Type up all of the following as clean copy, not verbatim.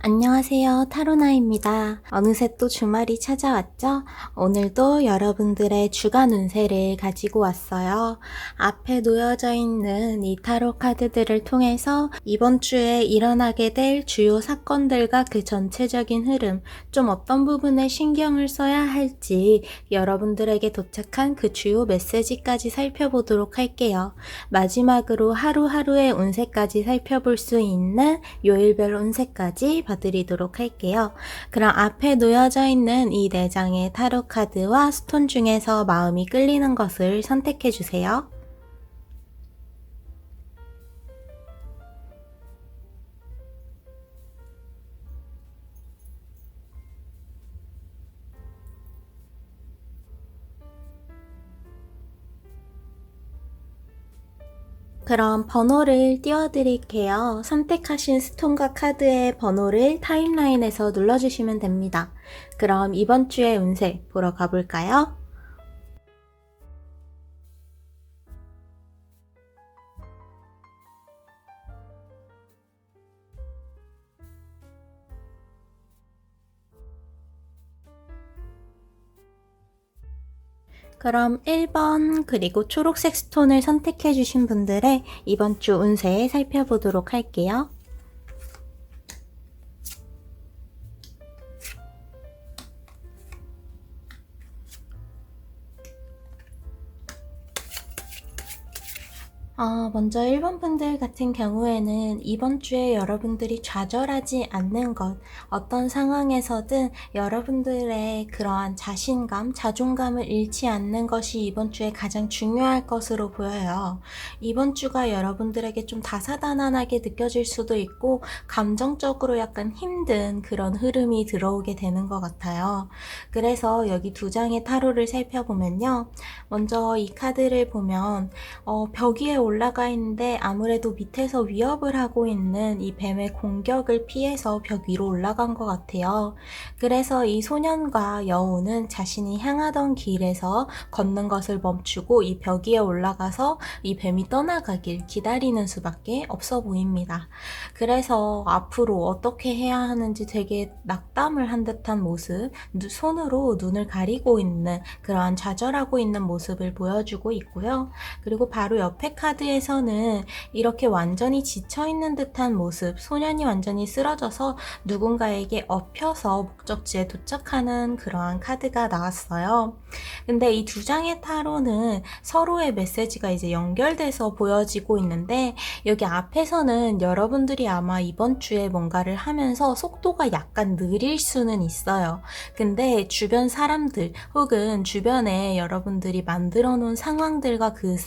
안녕하세요. 타로나입니다. 어느새 또 주말이 찾아왔죠? 오늘도 여러분들의 주간 운세를 가지고 왔어요. 앞에 놓여져 있는 이 타로 카드들을 통해서 이번 주에 일어나게 될 주요 사건들과 그 전체적인 흐름, 좀 어떤 부분에 신경을 써야 할지 여러분들에게 도착한 그 주요 메시지까지 살펴보도록 할게요. 마지막으로 하루하루의 운세까지 살펴볼 수 있는 요일별 운세까지 봐드리도록 할게요. 그럼 앞에 놓여져 있는 이 4장의 타로 카드와 스톤 중에서 마음이 끌리는 것을 선택해 주세요. 그럼 번호를 띄워드릴게요. 선택하신 스톤과 카드의 번호를 타임라인에서 눌러주시면 됩니다. 그럼 이번 주의 운세 보러 가볼까요? 그럼 1번 그리고 초록색 스톤을 선택해 주신 분들의 이번 주 운세 살펴보도록 할게요. 먼저 1번 분들 같은 경우에는 이번 주에 여러분들이 좌절하지 않는 것, 어떤 상황에서든 여러분들의 그러한 자신감, 자존감을 잃지 않는 것이 이번 주에 가장 중요할 것으로 보여요. 이번 주가 여러분들에게 좀 다사다난하게 느껴질 수도 있고 감정적으로 약간 힘든 그런 흐름이 들어오게 되는 것 같아요. 그래서 여기 2장의 타로를 살펴보면요. 먼저 이 카드를 보면 벽 위에 올라가 있는데 아무래도 밑에서 위협을 하고 있는 이 뱀의 공격을 피해서 벽 위로 올라간 것 같아요. 그래서 이 소년과 여우는 자신이 향하던 길에서 걷는 것을 멈추고 이 벽 위에 올라가서 이 뱀이 떠나가길 기다리는 수밖에 없어 보입니다. 그래서 앞으로 어떻게 해야 하는지 되게 낙담을 한 듯한 모습, 손으로 눈을 가리고 있는 그러한 좌절하고 있는 모습을 보여주고 있고요. 그리고 바로 옆에 카드에서는 이렇게 완전히 지쳐있는 듯한 모습, 소년이 완전히 쓰러져서 누군가에게 엎혀서 목적지에 도착하는 그러한 카드가 나왔어요. 근데 이 2장의 타로는 서로의 메시지가 이제 연결돼서 보여지고 있는데 여기 앞에서는 여러분들이 아마 이번 주에 뭔가를 하면서 속도가 약간 느릴 수는 있어요. 근데 주변 사람들 혹은 주변에 여러분들이 만들어 놓은 상황들과 그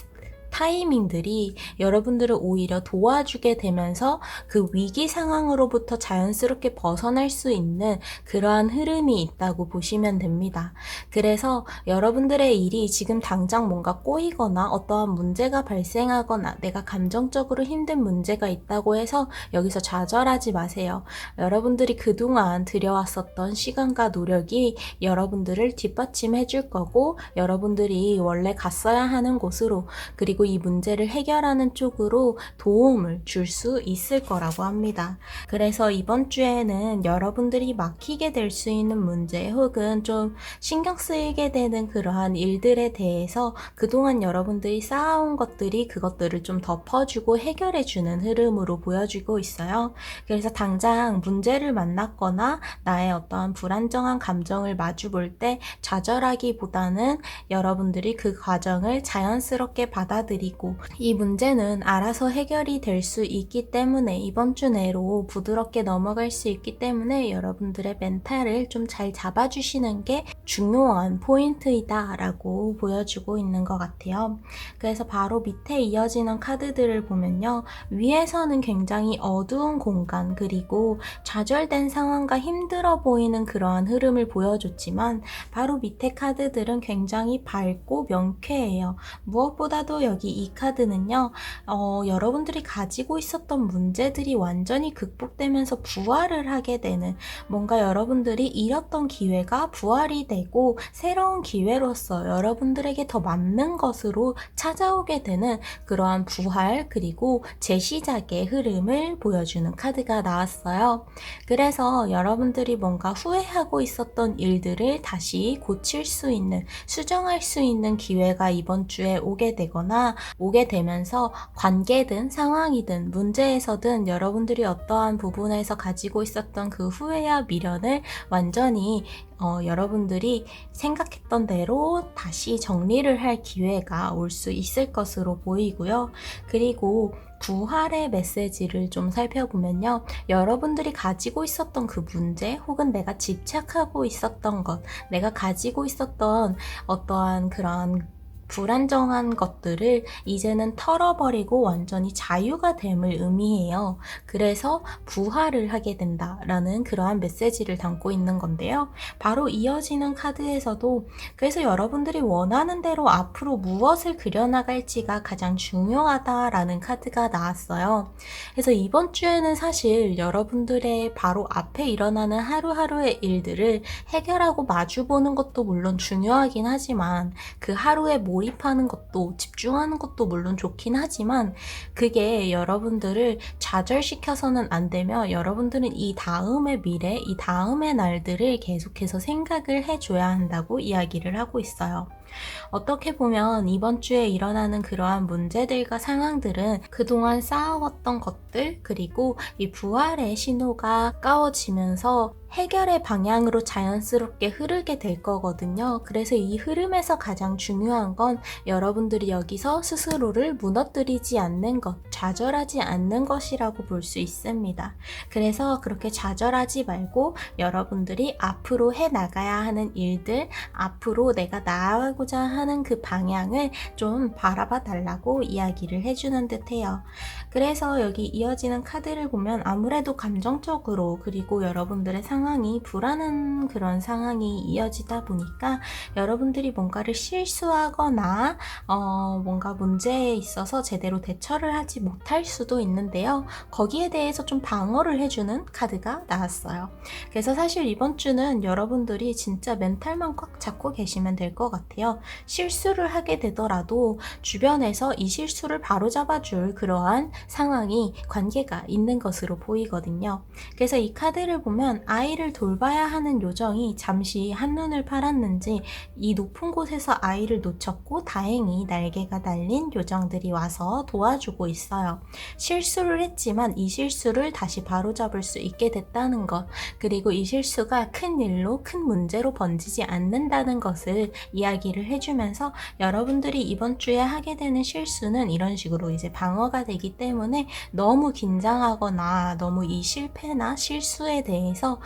타이밍들이 여러분들을 오히려 도와주게 되면서 그 위기 상황으로부터 자연스럽게 벗어날 수 있는 그러한 흐름이 있다고 보시면 됩니다. 그래서 여러분들의 일이 지금 당장 뭔가 꼬이거나 어떠한 문제가 발생하거나 내가 감정적으로 힘든 문제가 있다고 해서 여기서 좌절하지 마세요. 여러분들이 그동안 들여왔었던 시간과 노력이 여러분들을 뒷받침해 줄 거고 여러분들이 원래 갔어야 하는 곳으로 그리고 이 문제를 해결하는 쪽으로 도움을 줄 수 있을 거라고 합니다. 그래서 이번 주에는 여러분들이 막히게 될 수 있는 문제 혹은 좀 신경 쓰이게 되는 그러한 일들에 대해서 그동안 여러분들이 쌓아온 것들이 그것들을 좀 덮어주고 해결해주는 흐름으로 보여주고 있어요. 그래서 당장 문제를 만났거나 나의 어떠한 불안정한 감정을 마주 볼 때 좌절하기보다는 여러분들이 그 과정을 자연스럽게 받아들이고 이 문제는 알아서 해결이 될 수 있기 때문에 이번 주 내로 부드럽게 넘어갈 수 있기 때문에 여러분들의 멘탈을 좀 잘 잡아주시는 게 중요한 포인트이다 라고 보여주고 있는 것 같아요. 그래서 바로 밑에 이어지는 카드들을 보면요. 위에서는 굉장히 어두운 공간 그리고 좌절된 상황과 힘들어 보이는 그러한 흐름을 보여줬지만 바로 밑에 카드들은 굉장히 밝고 명쾌해요. 무엇보다도 여기 여기 이 카드는요, 여러분들이 가지고 있었던 문제들이 완전히 극복되면서 부활을 하게 되는, 뭔가 여러분들이 잃었던 기회가 부활이 되고 새로운 기회로서 여러분들에게 더 맞는 것으로 찾아오게 되는 그러한 부활 그리고 재시작의 흐름을 보여주는 카드가 나왔어요. 그래서 여러분들이 뭔가 후회하고 있었던 일들을 다시 고칠 수 있는, 수정할 수 있는 기회가 이번 주에 오게 되거나 오게 되면서 관계든 상황이든 문제에서든 여러분들이 어떠한 부분에서 가지고 있었던 그 후회와 미련을 완전히 여러분들이 생각했던 대로 다시 정리를 할 기회가 올 수 있을 것으로 보이고요. 그리고 부활의 메시지를 좀 살펴보면요. 여러분들이 가지고 있었던 그 문제 혹은 내가 집착하고 있었던 것, 내가 가지고 있었던 어떠한 그런 불안정한 것들을 이제는 털어버리고 완전히 자유가 됨을 의미해요. 그래서 부활을 하게 된다라는 그러한 메시지를 담고 있는 건데요. 바로 이어지는 카드에서도 그래서 여러분들이 원하는 대로 앞으로 무엇을 그려나갈지가 가장 중요하다라는 카드가 나왔어요. 그래서 이번 주에는 사실 여러분들의 바로 앞에 일어나는 하루하루의 일들을 해결하고 마주보는 것도 물론 중요하긴 하지만 그 하루에 몰입하는 것도 집중하는 것도 물론 좋긴 하지만 그게 여러분들을 좌절시켜서는 안 되며 여러분들은 이 다음의 미래, 이 다음의 날들을 계속해서 생각을 해줘야 한다고 이야기를 하고 있어요. 어떻게 보면 이번 주에 일어나는 그러한 문제들과 상황들은 그동안 쌓아왔던 것들 그리고 이 부활의 신호가 가까워지면서 해결의 방향으로 자연스럽게 흐르게 될 거거든요. 그래서 이 흐름에서 가장 중요한 건 여러분들이 여기서 스스로를 무너뜨리지 않는 것, 좌절하지 않는 것이라고 볼 수 있습니다. 그래서 그렇게 좌절하지 말고 여러분들이 앞으로 해 나가야 하는 일들, 앞으로 내가 나아가고자 하는 그 방향을 좀 바라봐 달라고 이야기를 해주는 듯해요. 그래서 여기 이어지는 카드를 보면 아무래도 감정적으로 그리고 여러분들의 상황이 불안한 그런 상황이 이어지다 보니까 여러분들이 뭔가를 실수하거나 뭔가 문제에 있어서 제대로 대처를 하지 못할 수도 있는데요. 거기에 대해서 좀 방어를 해주는 카드가 나왔어요. 그래서 사실 이번 주는 여러분들이 진짜 멘탈만 꽉 잡고 계시면 될 것 같아요. 실수를 하게 되더라도 주변에서 이 실수를 바로잡아줄 그러한 상황이 관계가 있는 것으로 보이거든요. 그래서 이 카드를 보면 아이를 돌봐야 하는 요정이 잠시 한눈을 팔았는지 이 높은 곳에서 아이를 놓쳤고 다행히 날개가 달린 요정들이 와서 도와주고 있어요. 실수를 했지만 이 실수를 다시 바로잡을 수 있게 됐다는 것, 그리고 이 실수가 큰 일로 큰 문제로 번지지 않는다는 것을 이야기를 해주면서 여러분들이 이번 주에 하게 되는 실수는 이런 식으로 이제 방어가 되기 때문에 너무 긴장하거나 너무 이 실패나 실수에 대해서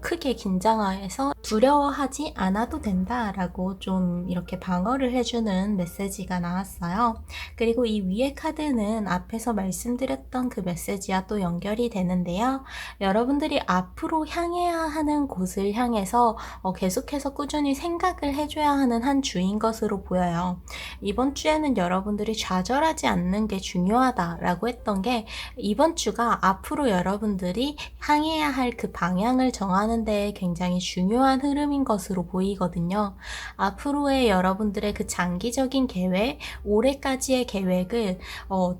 크게 긴장해서 두려워하지 않아도 된다라고 좀 이렇게 방어를 해주는 메시지가 나왔어요. 그리고 이 위의 카드는 앞에서 말씀드렸던 그 메시지와 또 연결이 되는데요. 여러분들이 앞으로 향해야 하는 곳을 향해서 계속해서 꾸준히 생각을 해줘야 하는 한 주인 것으로 보여요. 이번 주에는 여러분들이 좌절하지 않는 게 중요하다라고 했던 게 이번 주가 앞으로 여러분들이 향해야 할 그 방향을 정하는 데 굉장히 중요한 흐름인 것으로 보이거든요. 앞으로의 여러분들의 그 장기적인 계획, 올해까지의 계획을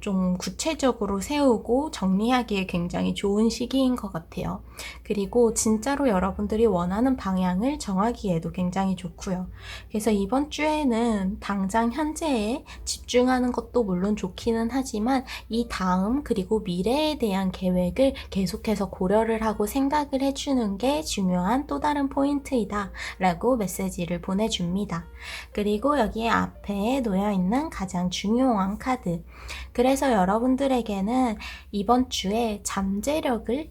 좀 구체적으로 세우고 정리하기에 굉장히 좋은 시기인 것 같아요. 그리고 진짜로 여러분들이 원하는 방향을 정하기에도 굉장히 좋고요. 그래서 이번 주에는 당장 현재에 집중하는 것도 물론 좋기는 하지만 이 다음 그리고 미래에 대한 계획을 계속해서 고려를 하고 생각을 해주는 게 중요한 또 다른 포인트이다 라고 메시지를 보내줍니다. 그리고 여기에 앞에 놓여있는 가장 중요한 카드, 그래서 여러분들에게는 이번 주에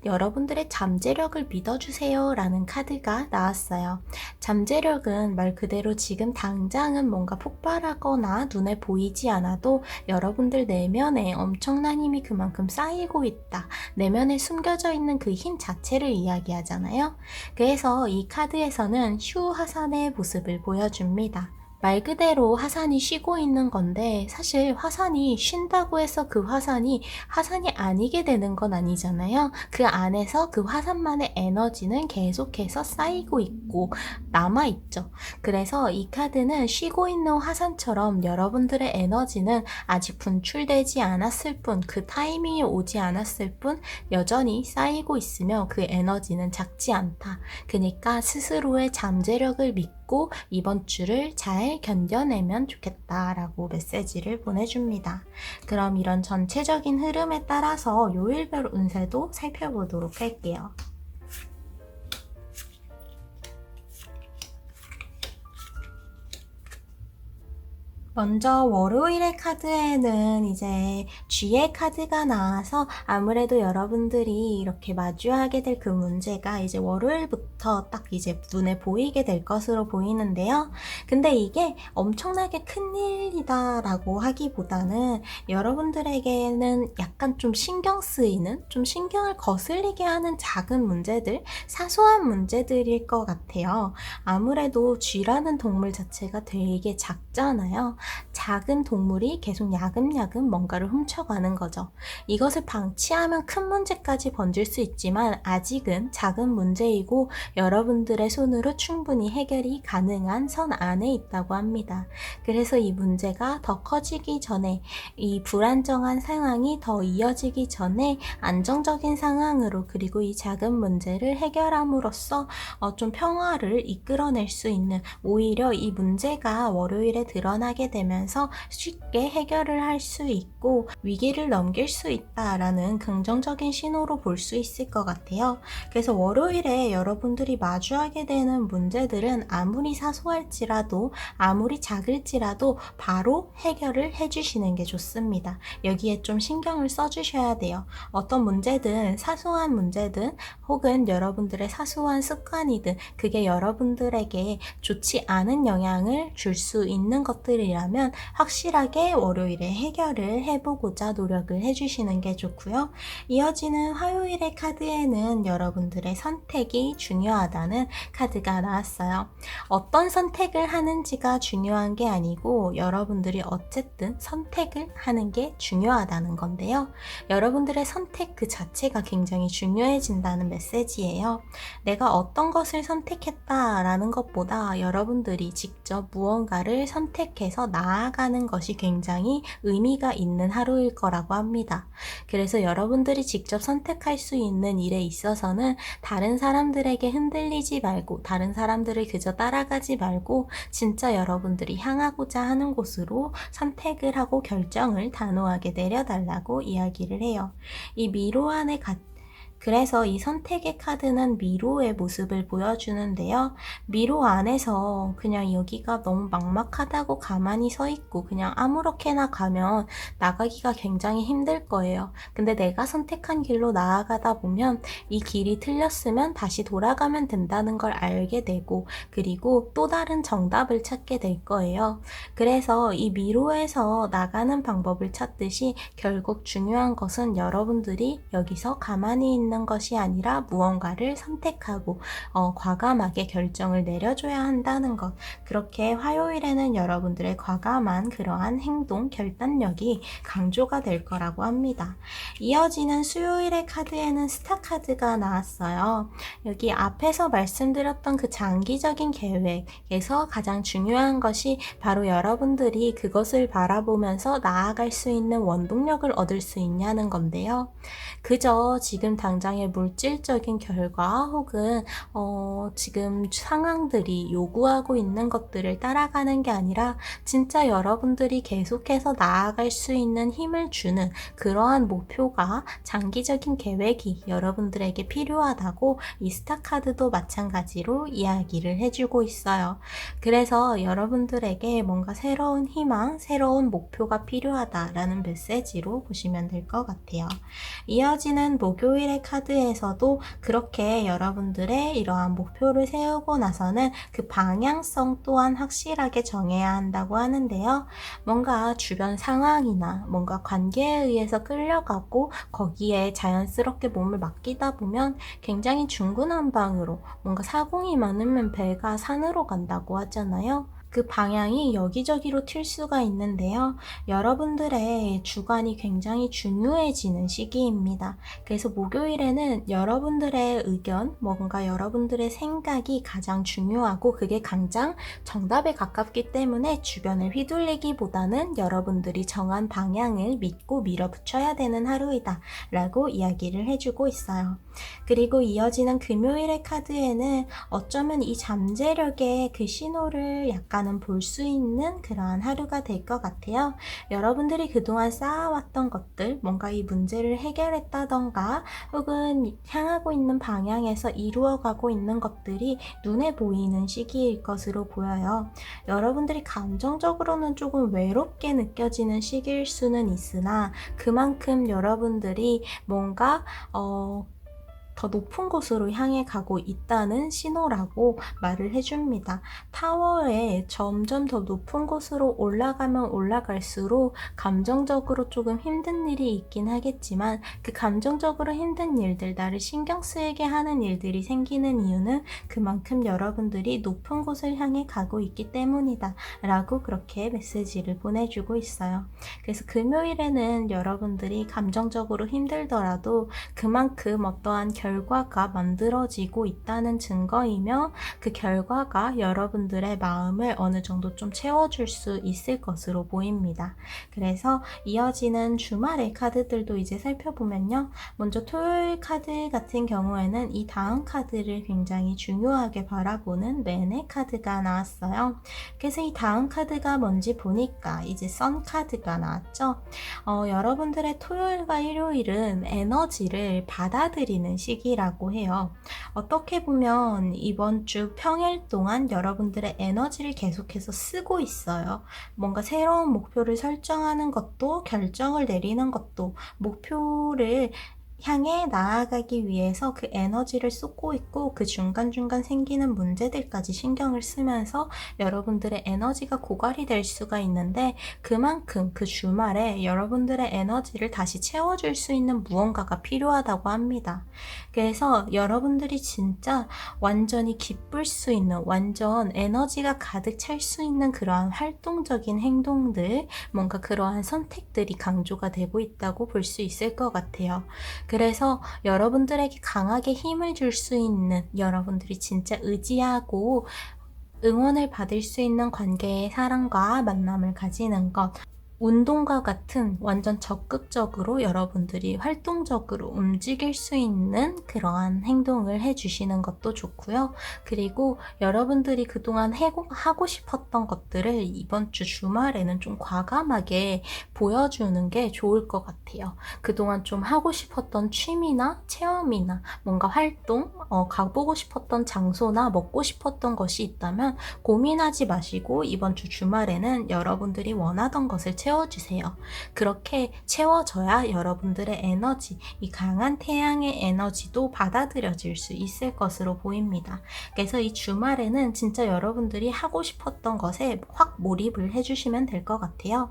여러분들의 잠재력을 믿어주세요 라는 카드가 나왔어요. 잠재력은 말 그대로 지금 당장은 뭔가 폭발하거나 눈에 보이지 않아도 여러분들 내면에 엄청난 힘이 그만큼 쌓이고 있다, 내면에 숨겨져 있는 그 힘 자체를 이야기하잖아요. 그래서 이 카드에서는 휴 하산의 모습을 보여줍니다. 말 그대로 화산이 쉬고 있는 건데 사실 화산이 쉰다고 해서 그 화산이 아니게 되는 건 아니잖아요. 그 안에서 그 화산만의 에너지는 계속해서 쌓이고 있고 남아있죠. 그래서 이 카드는 쉬고 있는 화산처럼 여러분들의 에너지는 아직 분출되지 않았을 뿐, 그 타이밍이 오지 않았을 뿐 여전히 쌓이고 있으며 그 에너지는 작지 않다. 그러니까 스스로의 잠재력을 믿고 이번 주를 잘 견뎌내면 좋겠다라고 메시지를 보내줍니다. 그럼 이런 전체적인 흐름에 따라서 요일별 운세도 살펴보도록 할게요. 먼저 월요일의 카드에는 이제 G의 카드가 나와서 아무래도 여러분들이 이렇게 마주하게 될 그 문제가 이제 월요일부터 딱 이제 눈에 보이게 될 것으로 보이는데요. 근데 이게 엄청나게 큰일이다 라고 하기보다는 여러분들에게는 약간 좀 신경 쓰이는, 좀 신경을 거슬리게 하는 작은 문제들, 사소한 문제들일 것 같아요. 아무래도 쥐라는 동물 자체가 되게 작잖아요. 작은 동물이 계속 야금야금 뭔가를 훔쳐가는 거죠. 이것을 방치하면 큰 문제까지 번질 수 있지만 아직은 작은 문제이고 여러분들의 손으로 충분히 해결이 가능한 선 안에 있다고 합니다. 그래서 이 문제가 더 커지기 전에, 이 불안정한 상황이 더 이어지기 전에 안정적인 상황으로, 그리고 이 작은 문제를 해결함으로써 좀 평화를 이끌어낼 수 있는, 오히려 이 문제가 월요일에 드러나게 되면서 쉽게 해결을 할 수 있고 위기를 넘길 수 있다라는 긍정적인 신호로 볼 수 있을 것 같아요. 그래서 월요일에 여러분들이 마주하게 되는 문제들은 아무리 사소할지라도, 아무리 작을지라도 바로 해결을 해주시는 게 좋습니다. 여기에 좀 신경을 써주셔야 돼요. 어떤 문제든, 사소한 문제든 혹은 여러분들의 사소한 습관이든 그게 여러분들에게 좋지 않은 영향을 줄 수 있는 것들이라면 확실하게 월요일에 해결을 해보고자 노력을 해주시는 게 좋고요. 이어지는 화요일의 카드에는 여러분들의 선택이 중요하다는 카드가 나왔어요. 어떤 선택을 하는지가 중요한 게 아니고 여러분들이 어쨌든 선택을 하는 게 중요하다는 건데요. 여러분들의 선택 그 자체가 굉장히 중요해진다는 메시지예요. 내가 어떤 것을 선택했다라는 것보다 여러분들이 직접 무언가를 선택해서 나아가는 것이 굉장히 의미가 있는 하루일 거라고 합니다. 그래서 여러분들이 직접 선택할 수 있는 일에 있어서는 다른 사람들에게 흔들리지 말고, 다른 사람들을 그저 따라가지 말고 진짜 여러분들이 향하고자 하는 곳으로 선택을 하고 결정을 단호하게 내려달라고 이야기를 해요. 이 미로 안에 그래서 이 선택의 카드는 미로의 모습을 보여주는데요. 미로 안에서 그냥 여기가 너무 막막하다고 가만히 서 있고 그냥 아무렇게나 가면 나가기가 굉장히 힘들 거예요. 근데 내가 선택한 길로 나아가다 보면 이 길이 틀렸으면 다시 돌아가면 된다는 걸 알게 되고, 그리고 또 다른 정답을 찾게 될 거예요. 그래서 이 미로에서 나가는 방법을 찾듯이 결국 중요한 것은 여러분들이 여기서 가만히 있는 것이 아니라 무언가를 선택하고 과감하게 결정을 내려줘야 한다는 것. 그렇게 화요일에는 여러분들의 과감한 그러한 행동, 결단력이 강조가 될 거라고 합니다. 이어지는 수요일의 카드에는 스타 카드가 나왔어요. 여기 앞에서 말씀드렸던 그 장기적인 계획에서 가장 중요한 것이 바로 여러분들이 그것을 바라보면서 나아갈 수 있는 원동력을 얻을 수 있냐는 건데요. 그저 지금 당장의 물질적인 결과 혹은 지금 상황들이 요구하고 있는 것들을 따라가는 게 아니라 진짜 여러분들이 계속해서 나아갈 수 있는 힘을 주는 그러한 목표가, 장기적인 계획이 여러분들에게 필요하다고 이 스타카드도 마찬가지로 이야기를 해주고 있어요. 그래서 여러분들에게 뭔가 새로운 희망, 새로운 목표가 필요하다라는 메시지로 보시면 될 것 같아요. 이어지는 목요일의 카드에서도 그렇게 여러분들의 이러한 목표를 세우고 나서는 그 방향성 또한 확실하게 정해야 한다고 하는데요. 뭔가 주변 상황이나 뭔가 관계에 의해서 끌려가고 거기에 자연스럽게 몸을 맡기다 보면 굉장히 중구난방으로, 뭔가 사공이 많으면 배가 산으로 간다고 하잖아요. 그 방향이 여기저기로 튈 수가 있는데요. 여러분들의 주관이 굉장히 중요해지는 시기입니다. 그래서 목요일에는 여러분들의 의견, 뭔가 여러분들의 생각이 가장 중요하고 그게 가장 정답에 가깝기 때문에 주변을 휘둘리기보다는 여러분들이 정한 방향을 믿고 밀어붙여야 되는 하루이다 라고 이야기를 해주고 있어요. 그리고 이어지는 금요일의 카드에는 어쩌면 이 잠재력의 그 신호를 약간은 볼 수 있는 그러한 하루가 될 것 같아요. 여러분들이 그동안 쌓아왔던 것들, 뭔가 이 문제를 해결했다던가 혹은 향하고 있는 방향에서 이루어가고 있는 것들이 눈에 보이는 시기일 것으로 보여요. 여러분들이 감정적으로는 조금 외롭게 느껴지는 시기일 수는 있으나 그만큼 여러분들이 뭔가 더 높은 곳으로 향해 가고 있다는 신호라고 말을 해줍니다. 타워에 점점 더 높은 곳으로 올라가면 올라갈수록 감정적으로 조금 힘든 일이 있긴 하겠지만 그 감정적으로 힘든 일들, 나를 신경 쓰이게 하는 일들이 생기는 이유는 그만큼 여러분들이 높은 곳을 향해 가고 있기 때문이다 라고 그렇게 메시지를 보내주고 있어요. 그래서 금요일에는 여러분들이 감정적으로 힘들더라도 그만큼 어떠한 결과가 만들어지고 있다는 증거이며 그 결과가 여러분들의 마음을 어느 정도 좀 채워줄 수 있을 것으로 보입니다. 그래서 이어지는 주말의 카드들도 이제 살펴보면요. 먼저 토요일 카드 같은 경우에는 이 다음 카드를 굉장히 중요하게 바라보는 매네 카드가 나왔어요. 그래서 이 다음 카드가 뭔지 보니까 이제 선 카드가 나왔죠. 여러분들의 토요일과 일요일은 에너지를 받아들이는 시기라고 해요. 어떻게 보면 이번 주 평일 동안 여러분들의 에너지를 계속해서 쓰고 있어요. 뭔가 새로운 목표를 설정하는 것도 결정을 내리는 것도 목표를 향해 나아가기 위해서 그 에너지를 쏟고 있고 그 중간중간 생기는 문제들까지 신경을 쓰면서 여러분들의 에너지가 고갈이 될 수가 있는데 그만큼 그 주말에 여러분들의 에너지를 다시 채워줄 수 있는 무언가가 필요하다고 합니다. 그래서 여러분들이 진짜 완전히 기쁠 수 있는 완전 에너지가 가득 찰 수 있는 그러한 활동적인 행동들, 뭔가 그러한 선택들이 강조가 되고 있다고 볼 수 있을 것 같아요. 그래서 여러분들에게 강하게 힘을 줄 수 있는, 여러분들이 진짜 의지하고 응원을 받을 수 있는 관계의 사람과 만남을 가지는 것, 운동과 같은 완전 적극적으로 여러분들이 활동적으로 움직일 수 있는 그러한 행동을 해주시는 것도 좋고요. 그리고 여러분들이 그동안 하고 싶었던 것들을 이번 주 주말에는 좀 과감하게 보여주는 게 좋을 것 같아요. 그동안 좀 하고 싶었던 취미나 체험이나 뭔가 활동, 가보고 싶었던 장소나 먹고 싶었던 것이 있다면 고민하지 마시고 이번 주 주말에는 여러분들이 원하던 것을 채워주세요. 그렇게 채워져야 여러분들의 에너지, 이 강한 태양의 에너지도 받아들여질 수 있을 것으로 보입니다. 그래서 이 주말에는 진짜 여러분들이 하고 싶었던 것에 확 몰입을 해주시면 될 것 같아요.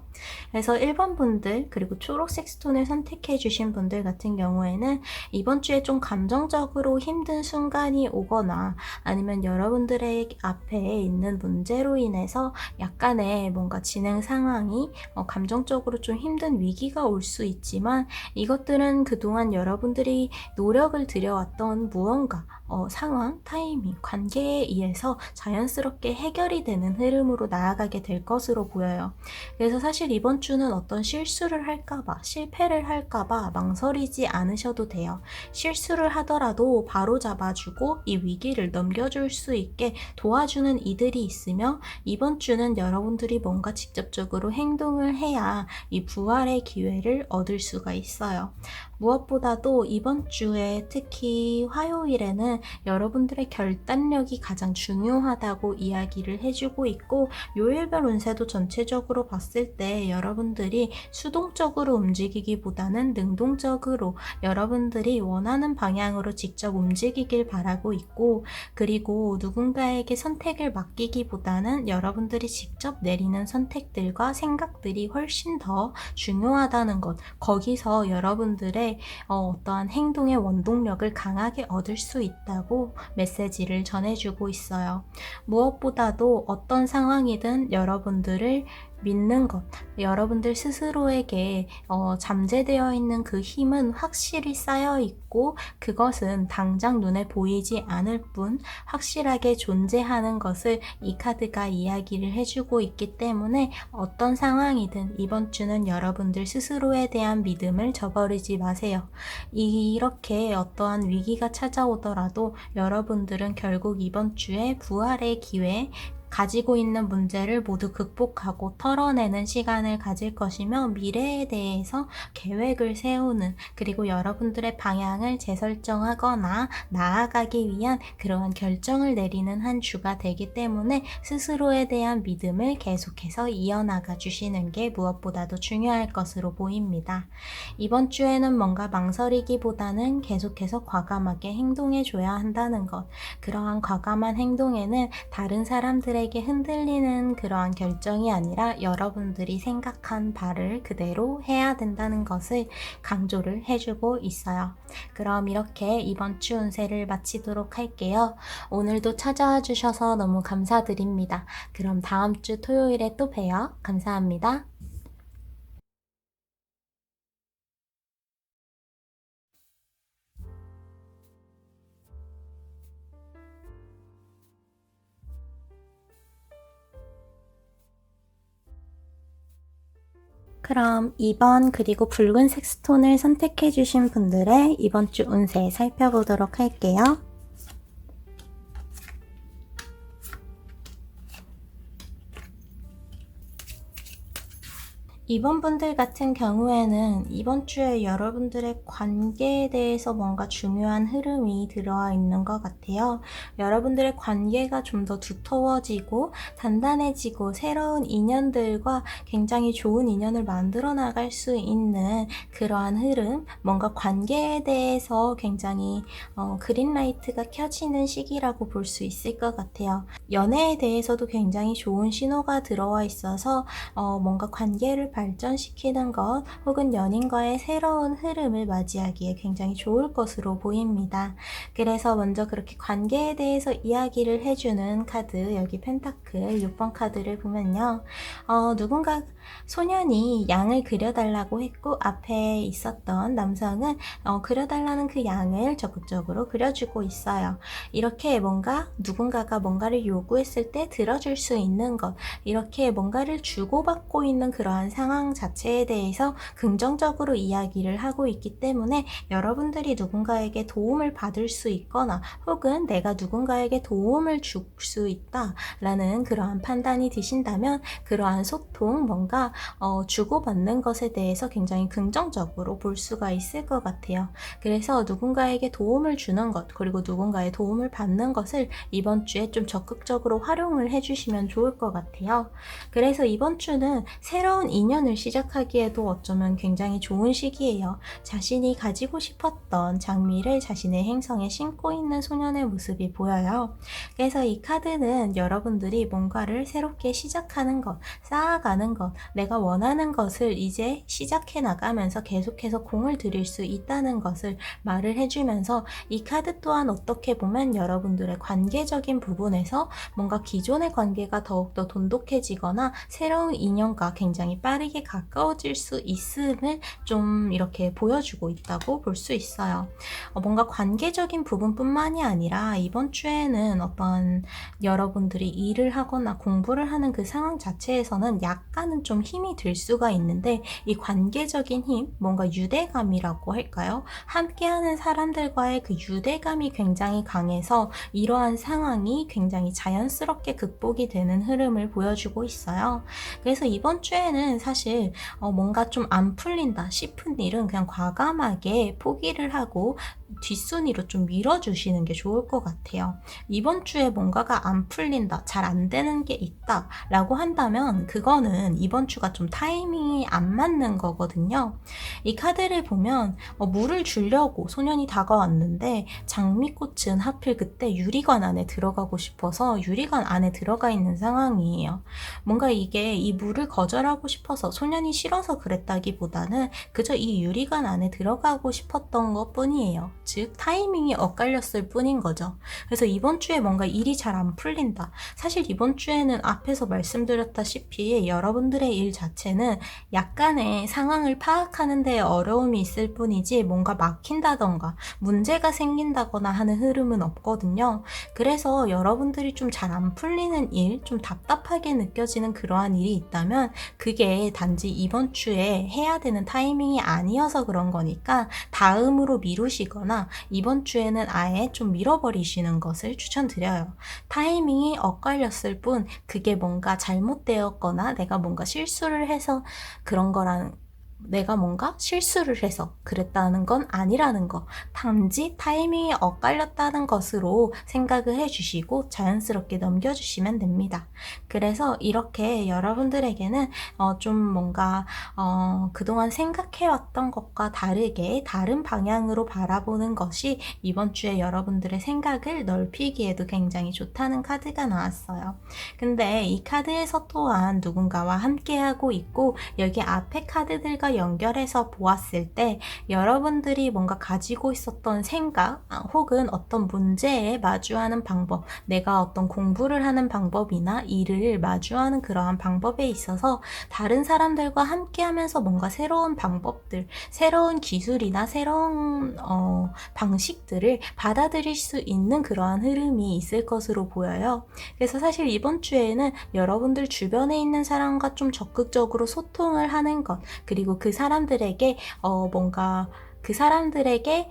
그래서 1번 분들 그리고 초록색 스톤을 선택해 주신 분들 같은 경우에는 이번 주에 좀 감정적으로 힘든 순간이 오거나 아니면 여러분들의 앞에 있는 문제로 인해서 약간의 뭔가 진행 상황이 감정적으로 좀 힘든 위기가 올 수 있지만 이것들은 그동안 여러분들이 노력을 들여왔던 무언가 상황, 타이밍, 관계에 의해서 자연스럽게 해결이 되는 흐름으로 나아가게 될 것으로 보여요. 그래서 사실 이번 주는 어떤 실수를 할까봐, 실패를 할까봐 망설이지 않으셔도 돼요. 실수를 하더라도 바로 잡아주고 이 위기를 넘겨줄 수 있게 도와주는 이들이 있으며 이번 주는 여러분들이 뭔가 직접적으로 행동을 해야 이 부활의 기회를 얻을 수가 있어요. 무엇보다도 이번 주에 특히 화요일에는 여러분들의 결단력이 가장 중요하다고 이야기를 해주고 있고 요일별 운세도 전체적으로 봤을 때 여러분들이 수동적으로 움직이기보다는 능동적으로 여러분들이 원하는 방향으로 직접 움직이길 바라고 있고 그리고 누군가에게 선택을 맡기기보다는 여러분들이 직접 내리는 선택들과 생각들이 훨씬 더 중요하다는 것, 거기서 여러분들의 이후에 어떠한 행동의 원동력을 강하게 얻을 수 있다고 메시지를 전해주고 있어요. 무엇보다도 어떤 상황이든 여러분들을 믿는 것, 여러분들 스스로에게 잠재되어 있는 그 힘은 확실히 쌓여 있고 그것은 당장 눈에 보이지 않을 뿐 확실하게 존재하는 것을 이 카드가 이야기를 해주고 있기 때문에 어떤 상황이든 이번 주는 여러분들 스스로에 대한 믿음을 저버리지 마세요. 이렇게 어떠한 위기가 찾아오더라도 여러분들은 결국 이번 주에 부활의 기회, 가지고 있는 문제를 모두 극복하고 털어내는 시간을 가질 것이며 미래에 대해서 계획을 세우는, 그리고 여러분들의 방향을 재설정하거나 나아가기 위한 그러한 결정을 내리는 한 주가 되기 때문에 스스로에 대한 믿음을 계속해서 이어나가 주시는 게 무엇보다도 중요할 것으로 보입니다. 이번 주에는 뭔가 망설이기보다는 계속해서 과감하게 행동해 줘야 한다는 것, 그러한 과감한 행동에는 다른 사람들에게 흔들리는 그러한 결정이 아니라 여러분들이 생각한 바를 그대로 해야 된다는 것을 강조를 해주고 있어요. 그럼 이렇게 이번 주 운세를 마치도록 할게요. 오늘도 찾아와 주셔서 너무 감사드립니다. 그럼 다음 주 토요일에 또 봬요. 감사합니다. 그럼 2번 그리고 붉은색 스톤을 선택해 주신 분들의 이번 주 운세 살펴보도록 할게요. 이번 분들 같은 경우에는 이번 주에 여러분들의 관계에 대해서 뭔가 중요한 흐름이 들어와 있는 것 같아요. 여러분들의 관계가 좀 더 두터워지고 단단해지고 새로운 인연들과 굉장히 좋은 인연을 만들어 나갈 수 있는 그러한 흐름, 뭔가 관계에 대해서 굉장히 그린라이트가 켜지는 시기라고 볼 수 있을 것 같아요. 연애에 대해서도 굉장히 좋은 신호가 들어와 있어서 뭔가 관계를 발전시키는 것 혹은 연인과의 새로운 흐름을 맞이하기에 굉장히 좋을 것으로 보입니다. 그래서 먼저 그렇게 관계에 대해서 이야기를 해주는 카드, 여기 펜타클 6번 카드를 보면요. 누군가 소년이 양을 그려달라고 했고 앞에 있었던 남성은 그려달라는 그 양을 적극적으로 그려주고 있어요. 이렇게 뭔가 누군가가 뭔가를 요구했을 때 들어줄 수 있는 것, 이렇게 뭔가를 주고받고 있는 그러한 상황 자체에 대해서 긍정적으로 이야기를 하고 있기 때문에 여러분들이 누군가에게 도움을 받을 수 있거나 혹은 내가 누군가에게 도움을 줄 수 있다라는 그러한 판단이 드신다면 그러한 소통, 뭔가 주고받는 것에 대해서 굉장히 긍정적으로 볼 수가 있을 것 같아요. 그래서 누군가에게 도움을 주는 것, 그리고 누군가의 도움을 받는 것을 이번 주에 좀 적극적으로 활용을 해주시면 좋을 것 같아요. 그래서 이번 주는 새로운 인연을 시작하기에도 어쩌면 굉장히 좋은 시기예요. 자신이 가지고 싶었던 장미를 자신의 행성에 심고 있는 소년의 모습이 보여요. 그래서 이 카드는 여러분들이 뭔가를 새롭게 시작하는 것, 쌓아가는 것, 내가 원하는 것을 이제 시작해 나가면서 계속해서 공을 들일 수 있다는 것을 말을 해주면서 이 카드 또한 어떻게 보면 여러분들의 관계적인 부분에서 뭔가 기존의 관계가 더욱더 돈독해지거나 새로운 인연과 굉장히 빠르게 가까워질 수 있음을 좀 이렇게 보여주고 있다고 볼 수 있어요. 뭔가 관계적인 부분뿐만이 아니라 이번 주에는 어떤 여러분들이 일을 하거나 공부를 하는 그 상황 자체에서는 약간은 좀 힘이 들 수가 있는데 이 관계적인 힘, 뭔가 유대감이라고 할까요? 함께하는 사람들과의 그 유대감이 굉장히 강해서 이러한 상황이 굉장히 자연스럽게 극복이 되는 흐름을 보여주고 있어요. 그래서 이번 주에는 사실 뭔가 좀 안 풀린다 싶은 일은 그냥 과감하게 포기를 하고 뒷순위로 좀 밀어주시는 게 좋을 것 같아요. 이번 주에 뭔가가 안 풀린다, 잘 안 되는 게 있다 라고 한다면 그거는 이번 주가 좀 타이밍이 안 맞는 거거든요. 이 카드를 보면 물을 주려고 소년이 다가왔는데 장미꽃은 하필 그때 유리관 안에 들어가고 싶어서 유리관 안에 들어가 있는 상황이에요. 뭔가 이게 이 물을 거절하고 싶어서 소년이 싫어서 그랬다기보다는 그저 이 유리관 안에 들어가고 싶었던 것 뿐이에요. 즉 타이밍이 엇갈렸을 뿐인 거죠. 그래서 이번 주에 뭔가 일이 잘 안 풀린다. 사실 이번 주에는 앞에서 말씀드렸다시피 여러분들의 일 자체는 약간의 상황을 파악하는 데 어려움이 있을 뿐이지 뭔가 막힌다던가 문제가 생긴다거나 하는 흐름은 없거든요. 그래서 여러분들이 좀 잘 안 풀리는 일, 좀 답답하게 느껴지는 그러한 일이 있다면 그게 단지 이번 주에 해야 되는 타이밍이 아니어서 그런 거니까 다음으로 미루시거나 이번 주에는 아예 좀 밀어버리시는 것을 추천드려요. 타이밍이 엇갈렸을 뿐 그게 뭔가 잘못되었거나 내가 뭔가 실수를 해서 그런 거랑 내가 뭔가 실수를 해서 그랬다는 건 아니라는 거. 단지 타이밍이 엇갈렸다는 것으로 생각을 해주시고 자연스럽게 넘겨주시면 됩니다. 그래서 이렇게 여러분들에게는 좀 뭔가 그동안 생각해왔던 것과 다르게 다른 방향으로 바라보는 것이 이번 주에 여러분들의 생각을 넓히기에도 굉장히 좋다는 카드가 나왔어요. 근데 이 카드에서 또한 누군가와 함께하고 있고 여기 앞에 카드들과 연결해서 보았을 때 여러분들이 뭔가 가지고 있었던 생각 혹은 어떤 문제에 마주하는 방법, 내가 어떤 공부를 하는 방법이나 일을 마주하는 그러한 방법에 있어서 다른 사람들과 함께 하면서 뭔가 새로운 방법들, 새로운 기술이나 새로운 방식들을 받아들일 수 있는 그러한 흐름이 있을 것으로 보여요. 그래서 사실 이번 주에는 여러분들 주변에 있는 사람과 좀 적극적으로 소통을 하는 것, 그리고 그 사람들에게 뭔가 그 사람들에게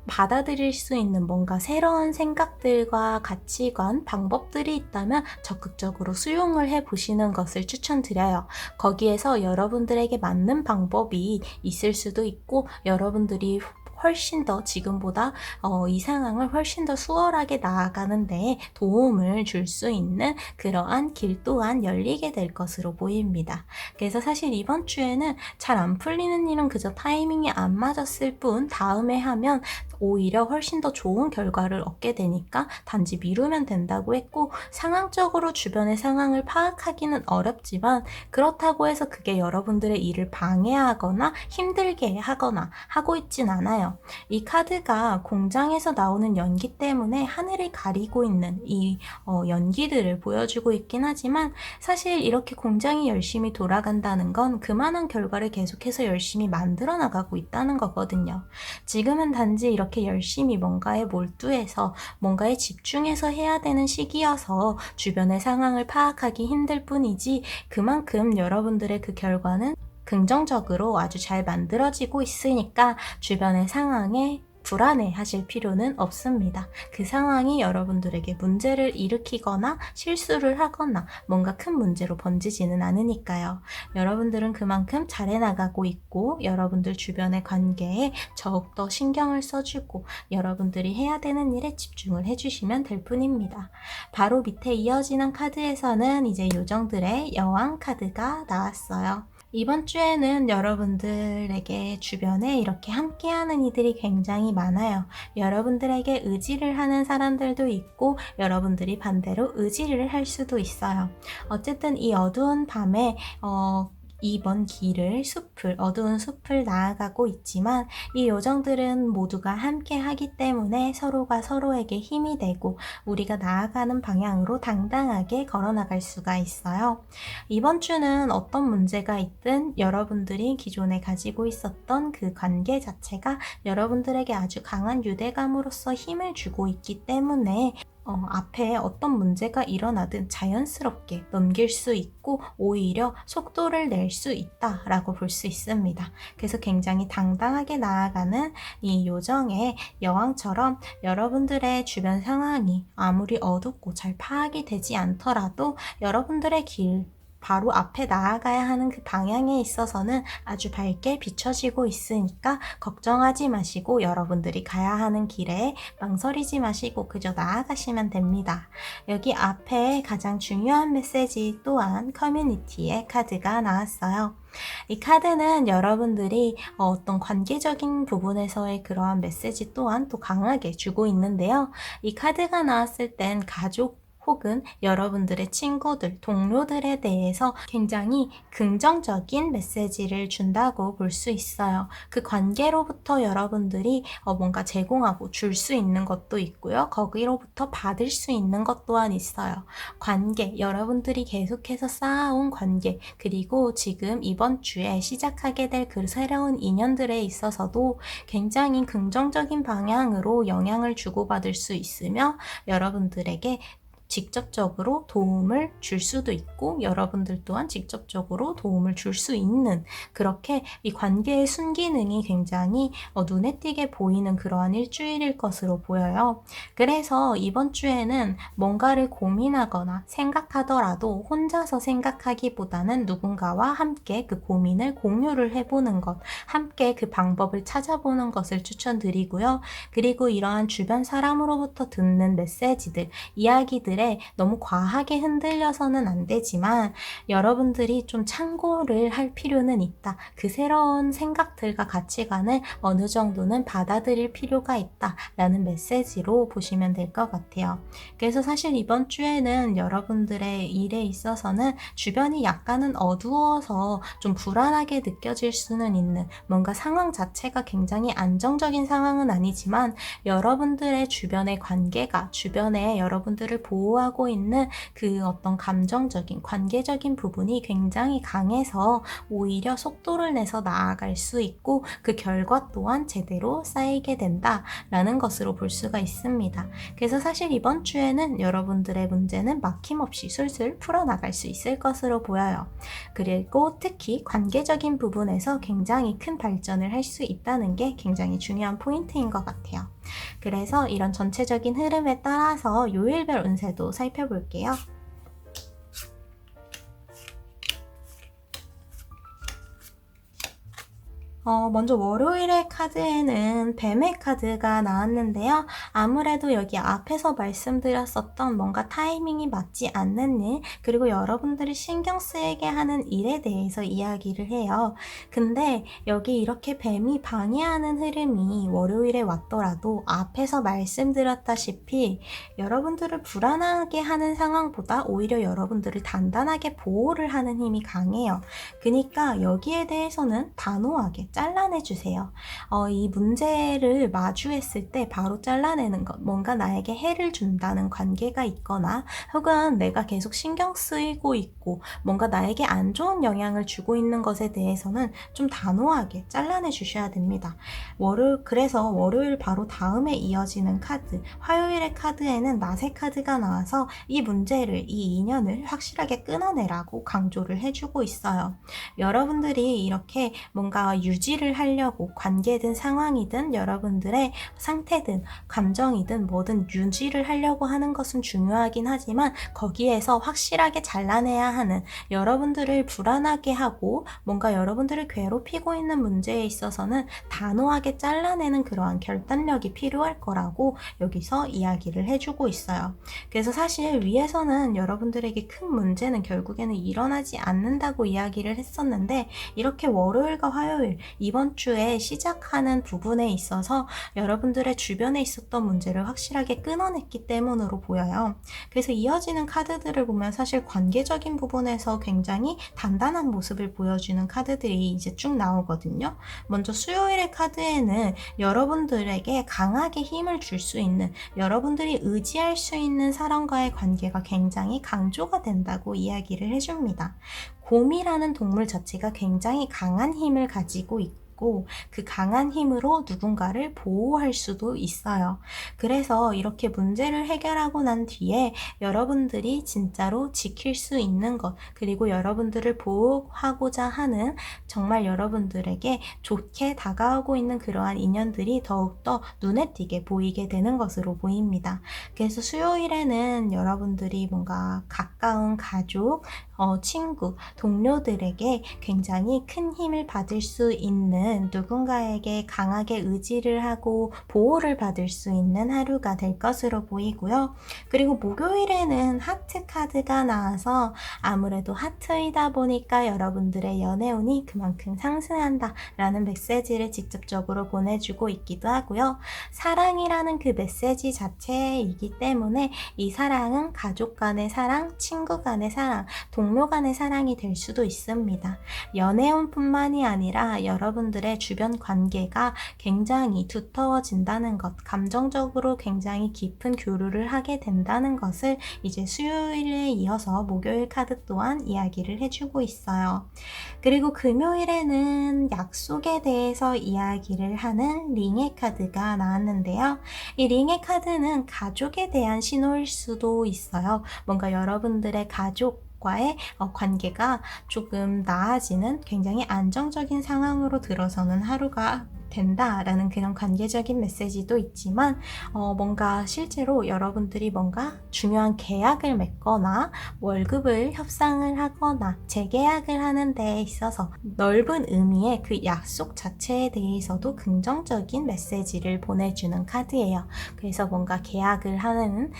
받아들일 수 있는 뭔가 새로운 생각들과 가치관, 방법들이 있다면 적극적으로 수용을 해보시는 것을 추천드려요. 거기에서 여러분들에게 맞는 방법이 있을 수도 있고 여러분들이 훨씬 더 지금보다 이 상황을 훨씬 더 수월하게 나아가는 데 도움을 줄 수 있는 그러한 길 또한 열리게 될 것으로 보입니다. 그래서 사실 이번 주에는 잘 안 풀리는 일은 그저 타이밍이 안 맞았을 뿐 다음에 하면 오히려 훨씬 더 좋은 결과를 얻게 되니까 단지 미루면 된다고 했고 상황적으로 주변의 상황을 파악하기는 어렵지만 그렇다고 해서 그게 여러분들의 일을 방해하거나 힘들게 하거나 하고 있진 않아요. 이 카드가 공장에서 나오는 연기 때문에 하늘을 가리고 있는 이 연기들을 보여주고 있긴 하지만 사실 이렇게 공장이 열심히 돌아간다는 건 그만한 결과를 계속해서 열심히 만들어 나가고 있다는 거거든요. 지금은 단지 이렇게 열심히 뭔가에 몰두해서 뭔가에 집중해서 해야 되는 시기여서 주변의 상황을 파악하기 힘들 뿐이지 그만큼 여러분들의 그 결과는 긍정적으로 아주 잘 만들어지고 있으니까 주변의 상황에 불안해하실 필요는 없습니다. 그 상황이 여러분들에게 문제를 일으키거나 실수를 하거나 뭔가 큰 문제로 번지지는 않으니까요. 여러분들은 그만큼 잘해나가고 있고 여러분들 주변의 관계에 더욱더 신경을 써주고 여러분들이 해야 되는 일에 집중을 해주시면 될 뿐입니다. 바로 밑에 이어지는 카드에서는 이제 요정들의 여왕 카드가 나왔어요. 이번 주에는 여러분들에게 주변에 이렇게 함께하는 이들이 굉장히 많아요. 여러분들에게 의지를 하는 사람들도 있고 여러분들이 반대로 의지를 할 수도 있어요. 어쨌든 이 어두운 밤에 이 먼 길을 어두운 숲을 나아가고 있지만 이 요정들은 모두가 함께 하기 때문에 서로가 서로에게 힘이 되고 우리가 나아가는 방향으로 당당하게 걸어나갈 수가 있어요. 이번 주는 어떤 문제가 있든 여러분들이 기존에 가지고 있었던 그 관계 자체가 여러분들에게 아주 강한 유대감으로서 힘을 주고 있기 때문에 앞에 어떤 문제가 일어나든 자연스럽게 넘길 수 있고 오히려 속도를 낼 수 있다라고 볼 수 있습니다. 그래서 굉장히 당당하게 나아가는 이 요정의 여왕처럼 여러분들의 주변 상황이 아무리 어둡고 잘 파악이 되지 않더라도 여러분들의 길 바로 앞에 나아가야 하는 그 방향에 있어서는 아주 밝게 비춰지고 있으니까 걱정하지 마시고 여러분들이 가야 하는 길에 망설이지 마시고 그저 나아가시면 됩니다. 여기 앞에 가장 중요한 메시지 또한 커뮤니티의 카드가 나왔어요. 이 카드는 여러분들이 어떤 관계적인 부분에서의 그러한 메시지 또한 또 강하게 주고 있는데요. 이 카드가 나왔을 땐 가족 혹은 여러분들의 친구들, 동료들에 대해서 굉장히 긍정적인 메시지를 준다고 볼 수 있어요. 그 관계로부터 여러분들이 뭔가 제공하고 줄 수 있는 것도 있고요. 거기로부터 받을 수 있는 것 또한 있어요. 관계, 여러분들이 계속해서 쌓아온 관계, 그리고 지금 이번 주에 시작하게 될 그 새로운 인연들에 있어서도 굉장히 긍정적인 방향으로 영향을 주고받을 수 있으며 여러분들에게 직접적으로 도움을 줄 수도 있고 여러분들 또한 직접적으로 도움을 줄 수 있는 그렇게 이 관계의 순기능이 굉장히 눈에 띄게 보이는 그러한 일주일일 것으로 보여요. 그래서 이번 주에는 뭔가를 고민하거나 생각하더라도 혼자서 생각하기보다는 누군가와 함께 그 고민을 공유를 해보는 것, 함께 그 방법을 찾아보는 것을 추천드리고요. 그리고 이러한 주변 사람으로부터 듣는 메시지들, 이야기들에 너무 과하게 흔들려서는 안 되지만 여러분들이 좀 참고를 할 필요는 있다. 그 새로운 생각들과 가치관을 어느 정도는 받아들일 필요가 있다 라는 메시지로 보시면 될 것 같아요. 그래서 사실 이번 주에는 여러분들의 일에 있어서는 주변이 약간은 어두워서 좀 불안하게 느껴질 수는 있는 뭔가 상황 자체가 굉장히 안정적인 상황은 아니지만 여러분들의 주변의 관계가 주변에 여러분들을 보호하고 있는 그 어떤 감정적인 관계적인 부분이 굉장히 강해서 오히려 속도를 내서 나아갈 수 있고 그 결과 또한 제대로 쌓이게 된다라는 것으로 볼 수가 있습니다. 그래서 사실 이번 주에는 여러분들의 문제는 막힘없이 술술 풀어나갈 수 있을 것으로 보여요. 그리고 특히 관계적인 부분에서 굉장히 큰 발전을 할 수 있다는 게 굉장히 중요한 포인트인 것 같아요. 그래서 이런 전체적인 흐름에 따라서 요일별 운세도 살펴볼게요. 먼저 월요일의 카드에는 뱀의 카드가 나왔는데요. 아무래도 여기 앞에서 말씀드렸었던 뭔가 타이밍이 맞지 않는 일, 그리고 여러분들이 신경 쓰이게 하는 일에 대해서 이야기를 해요. 근데 여기 이렇게 뱀이 방해하는 흐름이 월요일에 왔더라도 앞에서 말씀드렸다시피 여러분들을 불안하게 하는 상황보다 오히려 여러분들을 단단하게 보호를 하는 힘이 강해요. 그러니까 여기에 대해서는 단호하게 잘라내주세요. 이 문제를 마주했을 때 바로 잘라내는 것, 뭔가 나에게 해를 준다는 관계가 있거나 혹은 내가 계속 신경 쓰이고 있고 뭔가 나에게 안 좋은 영향을 주고 있는 것에 대해서는 좀 단호하게 잘라내 주셔야 됩니다. 그래서 월요일 바로 다음에 이어지는 카드, 화요일의 카드에는 나세 카드가 나와서 이 문제를, 이 인연을 확실하게 끊어내라고 강조를 해주고 있어요. 여러분들이 이렇게 뭔가 유지를 하려고 관계든 상황이든 여러분들의 상태든 감정이든 뭐든 유지를 하려고 하는 것은 중요하긴 하지만 거기에서 확실하게 잘라내야 하는 여러분들을 불안하게 하고 뭔가 여러분들을 괴롭히고 있는 문제에 있어서는 단호하게 잘라내는 그러한 결단력이 필요할 거라고 여기서 이야기를 해주고 있어요. 그래서 사실 위에서는 여러분들에게 큰 문제는 결국에는 일어나지 않는다고 이야기를 했었는데 이렇게 월요일과 화요일 이번 주에 시작하는 부분에 있어서 여러분들의 주변에 있었던 문제를 확실하게 끊어냈기 때문으로 보여요. 그래서 이어지는 카드들을 보면 사실 관계적인 부분에서 굉장히 단단한 모습을 보여주는 카드들이 이제 쭉 나오거든요. 먼저 수요일의 카드에는 여러분들에게 강하게 힘을 줄 수 있는, 여러분들이 의지할 수 있는 사람과의 관계가 굉장히 강조가 된다고 이야기를 해줍니다. 곰이라는 동물 자체가 굉장히 강한 힘을 가지고 있고 그 강한 힘으로 누군가를 보호할 수도 있어요. 그래서 이렇게 문제를 해결하고 난 뒤에 여러분들이 진짜로 지킬 수 있는 것, 그리고 여러분들을 보호하고자 하는 정말 여러분들에게 좋게 다가오고 있는 그러한 인연들이 더욱더 눈에 띄게 보이게 되는 것으로 보입니다. 그래서 수요일에는 여러분들이 뭔가 가까운 가족, 친구, 동료들에게 굉장히 큰 힘을 받을 수 있는, 누군가에게 강하게 의지를 하고 보호를 받을 수 있는 하루가 될 것으로 보이고요. 그리고 목요일에는 하트 카드가 나와서 아무래도 하트이다 보니까 여러분들의 연애운이 그만큼 상승한다 라는 메시지를 직접적으로 보내주고 있기도 하고요. 사랑이라는 그 메시지 자체이기 때문에 이 사랑은 가족 간의 사랑, 친구 간의 사랑, 동료 간의 사랑이 될 수도 있습니다. 연애운뿐만이 아니라 여러분들의 주변 관계가 굉장히 두터워진다는 것, 감정적으로 굉장히 깊은 교류를 하게 된다는 것을 이제 수요일에 이어서 목요일 카드 또한 이야기를 해주고 있어요. 그리고 금요일에는 약속에 대해서 이야기를 하는 링의 카드가 나왔는데요. 이 링의 카드는 가족에 대한 신호일 수도 있어요. 뭔가 여러분들의 가족과의 관계가 조금 나아지는, 굉장히 안정적인 상황으로 들어서는 하루가 된다라는 그런 관계적인 메시지도 있지만 뭔가 실제로 여러분들이 뭔가 중요한 계약을 맺거나 월급을 협상을 하거나 재계약을 하는 데에 있어서 넓은 의미의 그 약속 자체에 대해서도 긍정적인 메시지를 보내주는 카드예요. 그래서 뭔가 계약을 하는,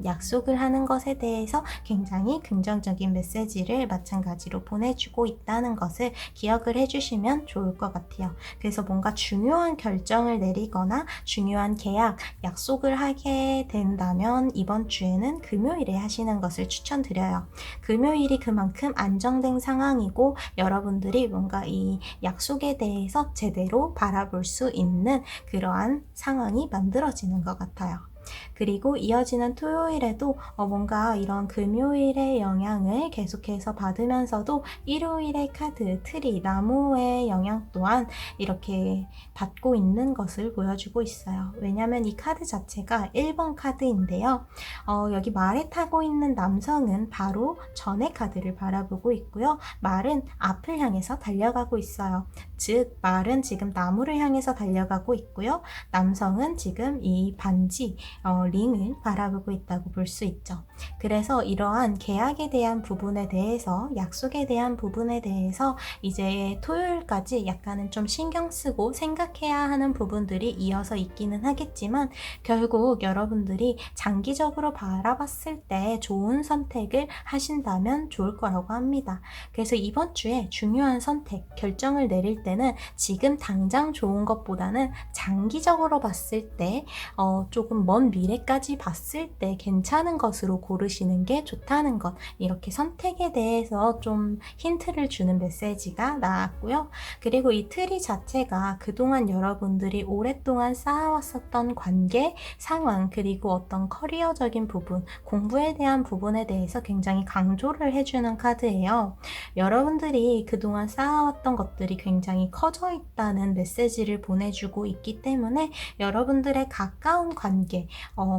약속을 하는 것에 대해서 굉장히 긍정적인 메시지를 마찬가지로 보내주고 있다는 것을 기억을 해주시면 좋을 것 같아요. 그래서 뭔가 중요한 결정을 내리거나 중요한 계약, 약속을 하게 된다면 이번 주에는 금요일에 하시는 것을 추천드려요. 금요일이 그만큼 안정된 상황이고 여러분들이 뭔가 이 약속에 대해서 제대로 바라볼 수 있는 그러한 상황이 만들어지는 것 같아요. 그리고 이어지는 토요일에도 뭔가 이런 금요일의 영향을 계속해서 받으면서도 일요일의 카드, 트리, 나무의 영향 또한 이렇게 받고 있는 것을 보여주고 있어요. 왜냐하면 이 카드 자체가 1번 카드인데요. 여기 말에 타고 있는 남성은 바로 전의 카드를 바라보고 있고요. 말은 앞을 향해서 달려가고 있어요. 즉 말은 지금 나무를 향해서 달려가고 있고요. 남성은 지금 이 반지, 링을 바라보고 있다고 볼 수 있죠. 그래서 이러한 계약에 대한 부분에 대해서, 약속에 대한 부분에 대해서 이제 토요일까지 약간은 좀 신경 쓰고 생각해야 하는 부분들이 이어서 있기는 하겠지만 결국 여러분들이 장기적으로 바라봤을 때 좋은 선택을 하신다면 좋을 거라고 합니다. 그래서 이번 주에 중요한 선택, 결정을 내릴 때는 지금 당장 좋은 것보다는 장기적으로 봤을 때 조금 먼 미래까지 봤을 때 괜찮은 것으로 고르시는 게 좋다는 것, 이렇게 선택에 대해서 좀 힌트를 주는 메시지가 나왔고요. 그리고 이 트리 자체가 그동안 여러분들이 오랫동안 쌓아왔었던 관계, 상황, 그리고 어떤 커리어적인 부분, 공부에 대한 부분에 대해서 굉장히 강조를 해주는 카드예요. 여러분들이 그동안 쌓아왔던 것들이 굉장히 커져 있다는 메시지를 보내주고 있기 때문에 여러분들의 가까운 관계,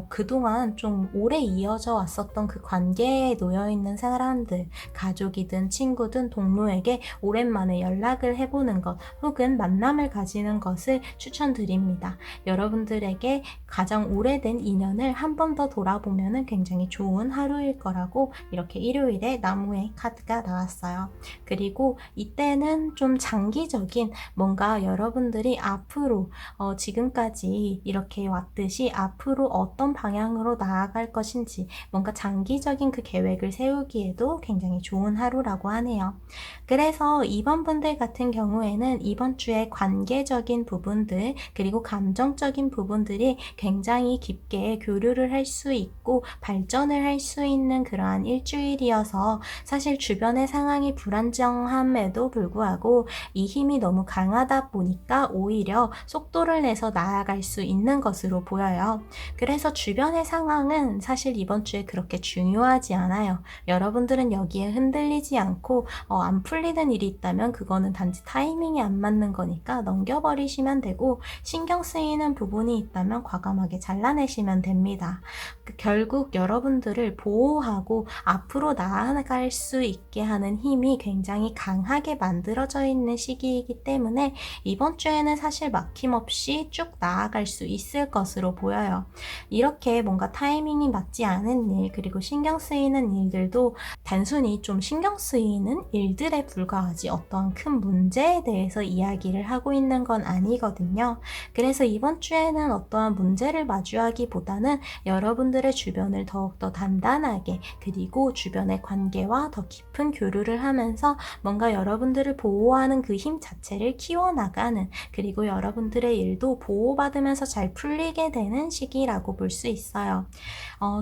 그동안 좀 오래 이어져 왔었던 그 관계에 놓여있는 사람들, 가족이든 친구든 동료에게 오랜만에 연락을 해보는 것, 혹은 만남을 가지는 것을 추천드립니다. 여러분들에게 가장 오래된 인연을 한 번 더 돌아보면 굉장히 좋은 하루일 거라고 이렇게 일요일에 나무의 카드가 나왔어요. 그리고 이때는 좀 장기적인, 뭔가 여러분들이 앞으로 지금까지 이렇게 왔듯이 앞으로 어떤 방향으로 나아갈 것인지 뭔가 장기적인 그 계획을 세우기에도 굉장히 좋은 하루라고 하네요. 그래서 이번 분들 같은 경우에는 이번 주에 관계적인 부분들, 그리고 감정적인 부분들이 굉장히 깊게 교류를 할 수 있고 발전을 할 수 있는 그러한 일주일이어서 사실 주변의 상황이 불안정함에도 불구하고 이 힘이 너무 강하다 보니까 오히려 속도를 내서 나아갈 수 있는 것으로 보여요. 그래서 주변의 상황은 사실 이번 주에 그렇게 중요하지 않아요. 여러분들은 여기에 흔들리지 않고 안 풀리는 일이 있다면 그거는 단지 타이밍이 안 맞는 거니까 넘겨버리시면 되고, 신경 쓰이는 부분이 있다면 과감하게 잘라내시면 됩니다. 결국 여러분들을 보호하고 앞으로 나아갈 수 있게 하는 힘이 굉장히 강하게 만들어져 있는 시기이기 상태이기 때문에 이번 주에는 사실 막힘없이 쭉 나아갈 수 있을 것으로 보여요. 이렇게 뭔가 타이밍이 맞지 않은 일, 그리고 신경 쓰이는 일들도 단순히 좀 신경 쓰이는 일들에 불과하지 어떠한 큰 문제에 대해서 이야기를 하고 있는 건 아니거든요. 그래서 이번 주에는 어떠한 문제를 마주하기보다는 여러분들의 주변을 더욱더 단단하게, 그리고 주변의 관계와 더 깊은 교류를 하면서 뭔가 여러분들을 보호하는 그 힘 자체를 키워나가는, 그리고 여러분들의 일도 보호받으면서 잘 풀리게 되는 시기라고 볼 수 있어요.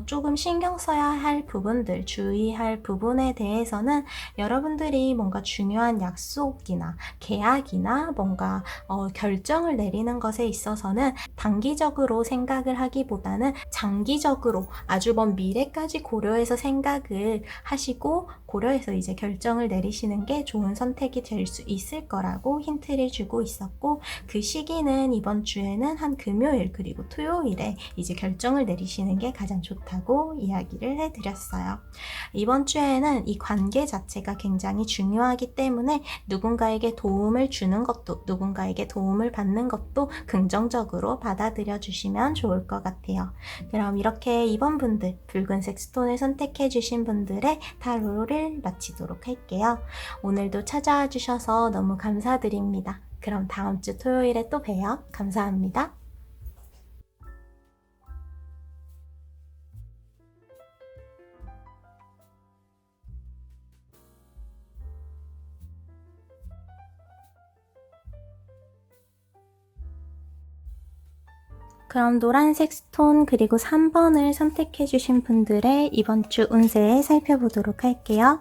조금 신경 써야 할 부분들, 주의할 부분에 대해서는 여러분들이 뭔가 중요한 약속이나 계약이나 뭔가 결정을 내리는 것에 있어서는 단기적으로 생각을 하기보다는 장기적으로 아주 먼 미래까지 고려해서 생각을 하시고 고려해서 이제 결정을 내리시는 게 좋은 선택이 될 수 있을 거라고 힌트를 주고 있었고, 그 시기는 이번 주에는 한 금요일 그리고 토요일에 이제 결정을 내리시는 게 가장 좋다고 이야기를 해드렸어요. 이번 주에는 이 관계 자체가 굉장히 중요하기 때문에 누군가에게 도움을 주는 것도, 누군가에게 도움을 받는 것도 긍정적으로 받아들여 주시면 좋을 것 같아요. 그럼 이렇게 이번 분들, 붉은색 스톤을 선택해 주신 분들의 타로를 마치도록 할게요. 오늘도 찾아와 주셔서 너무 감사드립니다. 그럼 다음 주 토요일에 또 봬요. 감사합니다. 그럼 노란색 스톤 그리고 3번을 선택해 주신 분들의 이번 주 운세 살펴보도록 할게요.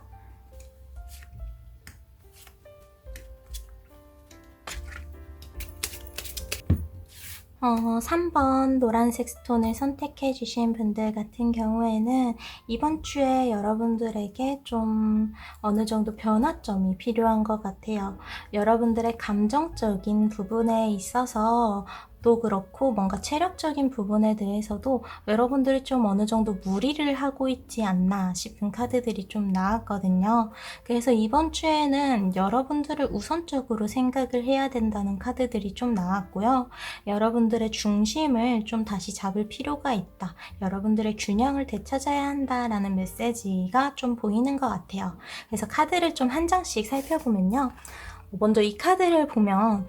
3번 노란색 스톤을 선택해 주신 분들 같은 경우에는 이번 주에 여러분들에게 좀 어느 정도 변화점이 필요한 것 같아요. 여러분들의 감정적인 부분에 있어서 또 그렇고 뭔가 체력적인 부분에 대해서도 여러분들이 좀 어느 정도 무리를 하고 있지 않나 싶은 카드들이 좀 나왔거든요. 그래서 이번 주에는 여러분들을 우선적으로 생각을 해야 된다는 카드들이 좀 나왔고요. 여러분들의 중심을 좀 다시 잡을 필요가 있다. 여러분들의 균형을 되찾아야 한다라는 메시지가 좀 보이는 것 같아요. 그래서 카드를 좀 한 장씩 살펴보면요. 먼저 이 카드를 보면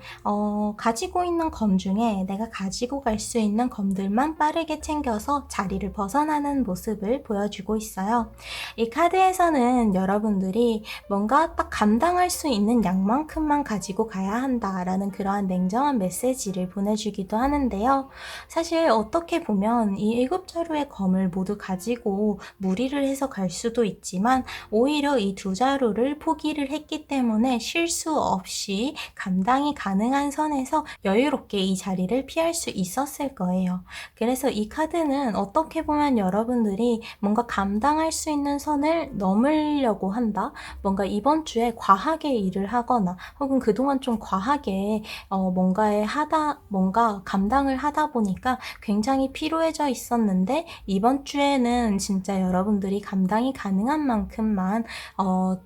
가지고 있는 검 중에 내가 가지고 갈 수 있는 검들만 빠르게 챙겨서 자리를 벗어나는 모습을 보여주고 있어요. 이 카드에서는 여러분들이 뭔가 딱 감당할 수 있는 양만큼만 가지고 가야 한다라는 그러한 냉정한 메시지를 보내주기도 하는데요. 사실 어떻게 보면 이 7자루의 검을 모두 가지고 무리를 해서 갈 수도 있지만 오히려 이 2자루를 포기를 했기 때문에 실수 없이 감당이 가능한 선에서 여유롭게 이 자리를 피할 수 있었을 거예요. 그래서 이 카드는 어떻게 보면 여러분들이 뭔가 감당할 수 있는 선을 넘으려고 한다? 뭔가 이번 주에 과하게 일을 하거나 혹은 그동안 좀 과하게 뭔가 감당을 하다 보니까 굉장히 피로해져 있었는데 이번 주에는 진짜 여러분들이 감당이 가능한 만큼만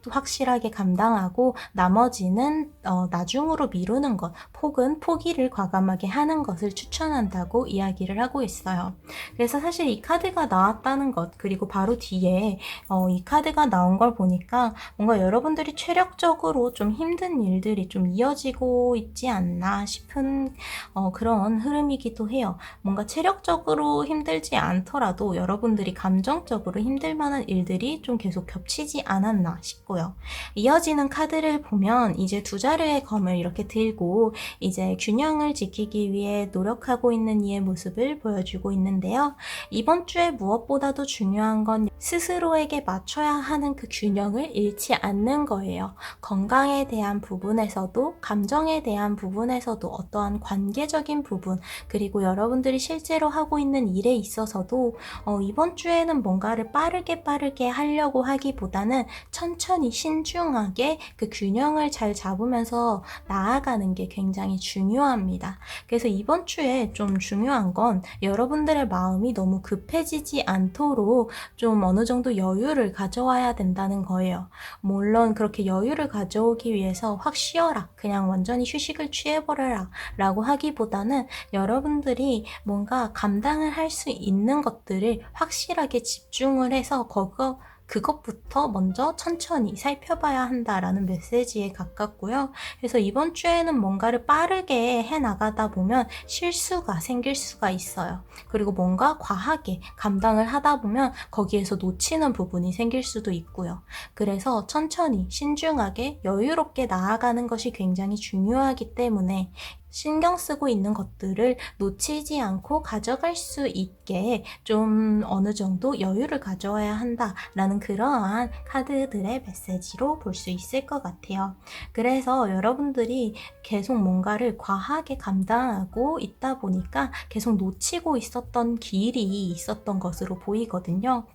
확실하게 감당하고 나머지는 나중으로 미루는 것 혹은 포기를 과감하게 하는 것을 추천한다고 이야기를 하고 있어요. 그래서 사실 이 카드가 나왔다는 것, 그리고 바로 뒤에 이 카드가 나온 걸 보니까 뭔가 여러분들이 체력적으로 좀 힘든 일들이 좀 이어지고 있지 않나 싶은 그런 흐름이기도 해요. 뭔가 체력적으로 힘들지 않더라도 여러분들이 감정적으로 힘들 만한 일들이 좀 계속 겹치지 않았나 싶고요. 이어지는 카드를 보면 이제 2자루의 검을 이렇게 들고 이제 균형을 지키기 위해 노력하고 있는 이의 모습을 보여주고 있는데요. 이번 주에 무엇보다도 중요한 건 스스로에게 맞춰야 하는 그 균형을 잃지 않는 거예요. 건강에 대한 부분에서도 감정에 대한 부분에서도 어떠한 관계적인 부분 그리고 여러분들이 실제로 하고 있는 일에 있어서도 이번 주에는 뭔가를 빠르게 하려고 하기보다는 천천히 신중하게 그 균형을 잘 잡아 잡으면서 나아가는 게 굉장히 중요합니다. 그래서 이번 주에 좀 중요한 건 여러분들의 마음이 너무 급해지지 않도록 좀 어느 정도 여유를 가져와야 된다는 거예요. 물론 그렇게 여유를 가져오기 위해서 확 쉬어라, 그냥 완전히 휴식을 취해버려라 라고 하기보다는 여러분들이 뭔가 감당을 할 수 있는 것들을 확실하게 집중을 해서 그것부터 먼저 천천히 살펴봐야 한다라는 메시지에 가깝고요. 그래서 이번 주에는 뭔가를 빠르게 해나가다 보면 실수가 생길 수가 있어요. 그리고 뭔가 과하게 감당을 하다 보면 거기에서 놓치는 부분이 생길 수도 있고요. 그래서 천천히 신중하게 여유롭게 나아가는 것이 굉장히 중요하기 때문에 신경 쓰고 있는 것들을 놓치지 않고 가져갈 수 있게 좀 어느 정도 여유를 가져와야 한다라는 그러한 카드들의 메시지로 볼 수 있을 것 같아요. 그래서 여러분들이 계속 뭔가를 과하게 감당하고 있다 보니까 계속 놓치고 있었던 길이 있었던 것으로 보이거든요.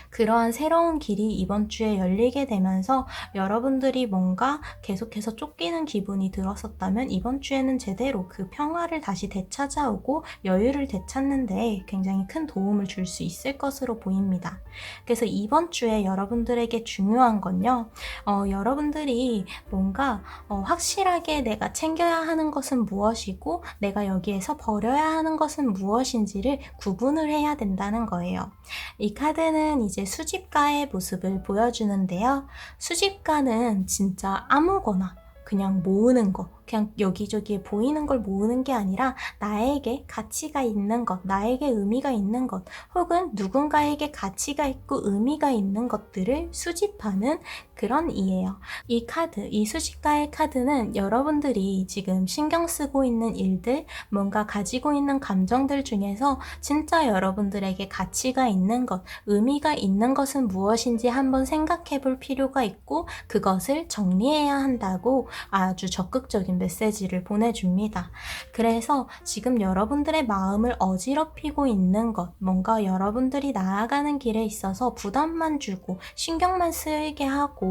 그러한 새로운 길이 이번 주에 열리게 되면서 여러분들이 뭔가 계속해서 쫓기는 기분이 들었었다면 이번 주에는 제대로 그 평화를 다시 되찾아오고 여유를 되찾는 데 굉장히 큰 도움을 줄 수 있을 것으로 보입니다. 그래서 이번 주에 여러분들에게 중요한 건요. 여러분들이 뭔가 확실하게 내가 챙겨야 하는 것은 무엇이고 내가 여기에서 버려야 하는 것은 무엇인지를 구분을 해야 된다는 거예요. 이 카드는 이제 수집가의 모습을 보여주는데요. 수집가는 진짜 아무거나 그냥 모으는 거, 그냥 여기저기에 보이는 걸 모으는 게 아니라 나에게 가치가 있는 것, 나에게 의미가 있는 것, 혹은 누군가에게 가치가 있고 의미가 있는 것들을 수집하는 그런 이예요. 이 카드, 이 수집가의 카드는 여러분들이 지금 신경 쓰고 있는 일들, 뭔가 가지고 있는 감정들 중에서 진짜 여러분들에게 가치가 있는 것, 의미가 있는 것은 무엇인지 한번 생각해 볼 필요가 있고 그것을 정리해야 한다고 아주 적극적인 메시지를 보내줍니다. 그래서 지금 여러분들의 마음을 어지럽히고 있는 것, 뭔가 여러분들이 나아가는 길에 있어서 부담만 주고 신경만 쓰이게 하고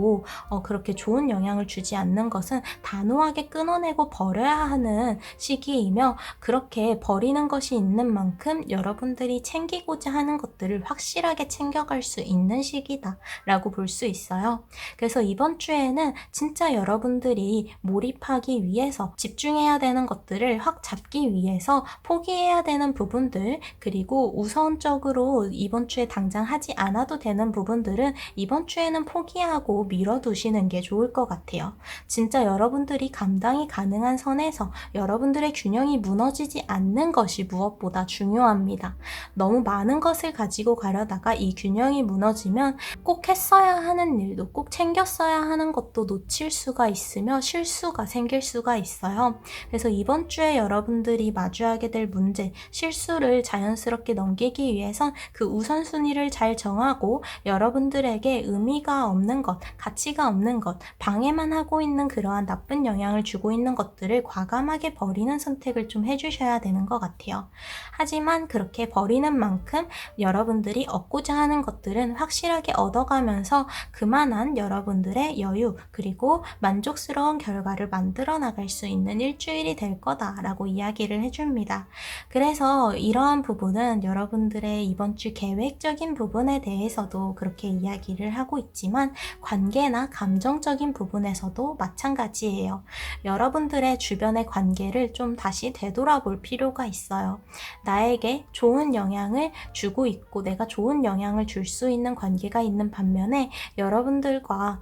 그렇게 좋은 영향을 주지 않는 것은 단호하게 끊어내고 버려야 하는 시기이며 그렇게 버리는 것이 있는 만큼 여러분들이 챙기고자 하는 것들을 확실하게 챙겨갈 수 있는 시기다 라고 볼 수 있어요. 그래서 이번 주에는 진짜 여러분들이 몰입하기 위해서 집중해야 되는 것들을 확 잡기 위해서 포기해야 되는 부분들, 그리고 우선적으로 이번 주에 당장 하지 않아도 되는 부분들은 이번 주에는 포기하고 미뤄두시는 게 좋을 것 같아요. 진짜 여러분들이 감당이 가능한 선에서 여러분들의 균형이 무너지지 않는 것이 무엇보다 중요합니다. 너무 많은 것을 가지고 가려다가 이 균형이 무너지면 꼭 했어야 하는 일도, 꼭 챙겼어야 하는 것도 놓칠 수가 있으며 실수가 생길 수가 있어요. 그래서 이번 주에 여러분들이 마주하게 될 문제, 실수를 자연스럽게 넘기기 위해선 그 우선순위를 잘 정하고 여러분들에게 의미가 없는 것, 가치가 없는 것, 방해만 하고 있는 그러한 나쁜 영향을 주고 있는 것들을 과감하게 버리는 선택을 좀 해주셔야 되는 것 같아요. 하지만 그렇게 버리는 만큼 여러분들이 얻고자 하는 것들은 확실하게 얻어가면서 그만한 여러분들의 여유 그리고 만족스러운 결과를 만들어 나갈 수 있는 일주일이 될 거다라고 이야기를 해줍니다. 그래서 이러한 부분은 여러분들의 이번 주 계획적인 부분에 대해서도 그렇게 이야기를 하고 있지만 관계나 감정적인 부분에서도 마찬가지예요. 여러분들의 주변의 관계를 좀 다시 되돌아볼 필요가 있어요. 나에게 좋은 영향을 주고 있고 내가 좋은 영향을 줄 수 있는 관계가 있는 반면에 여러분들과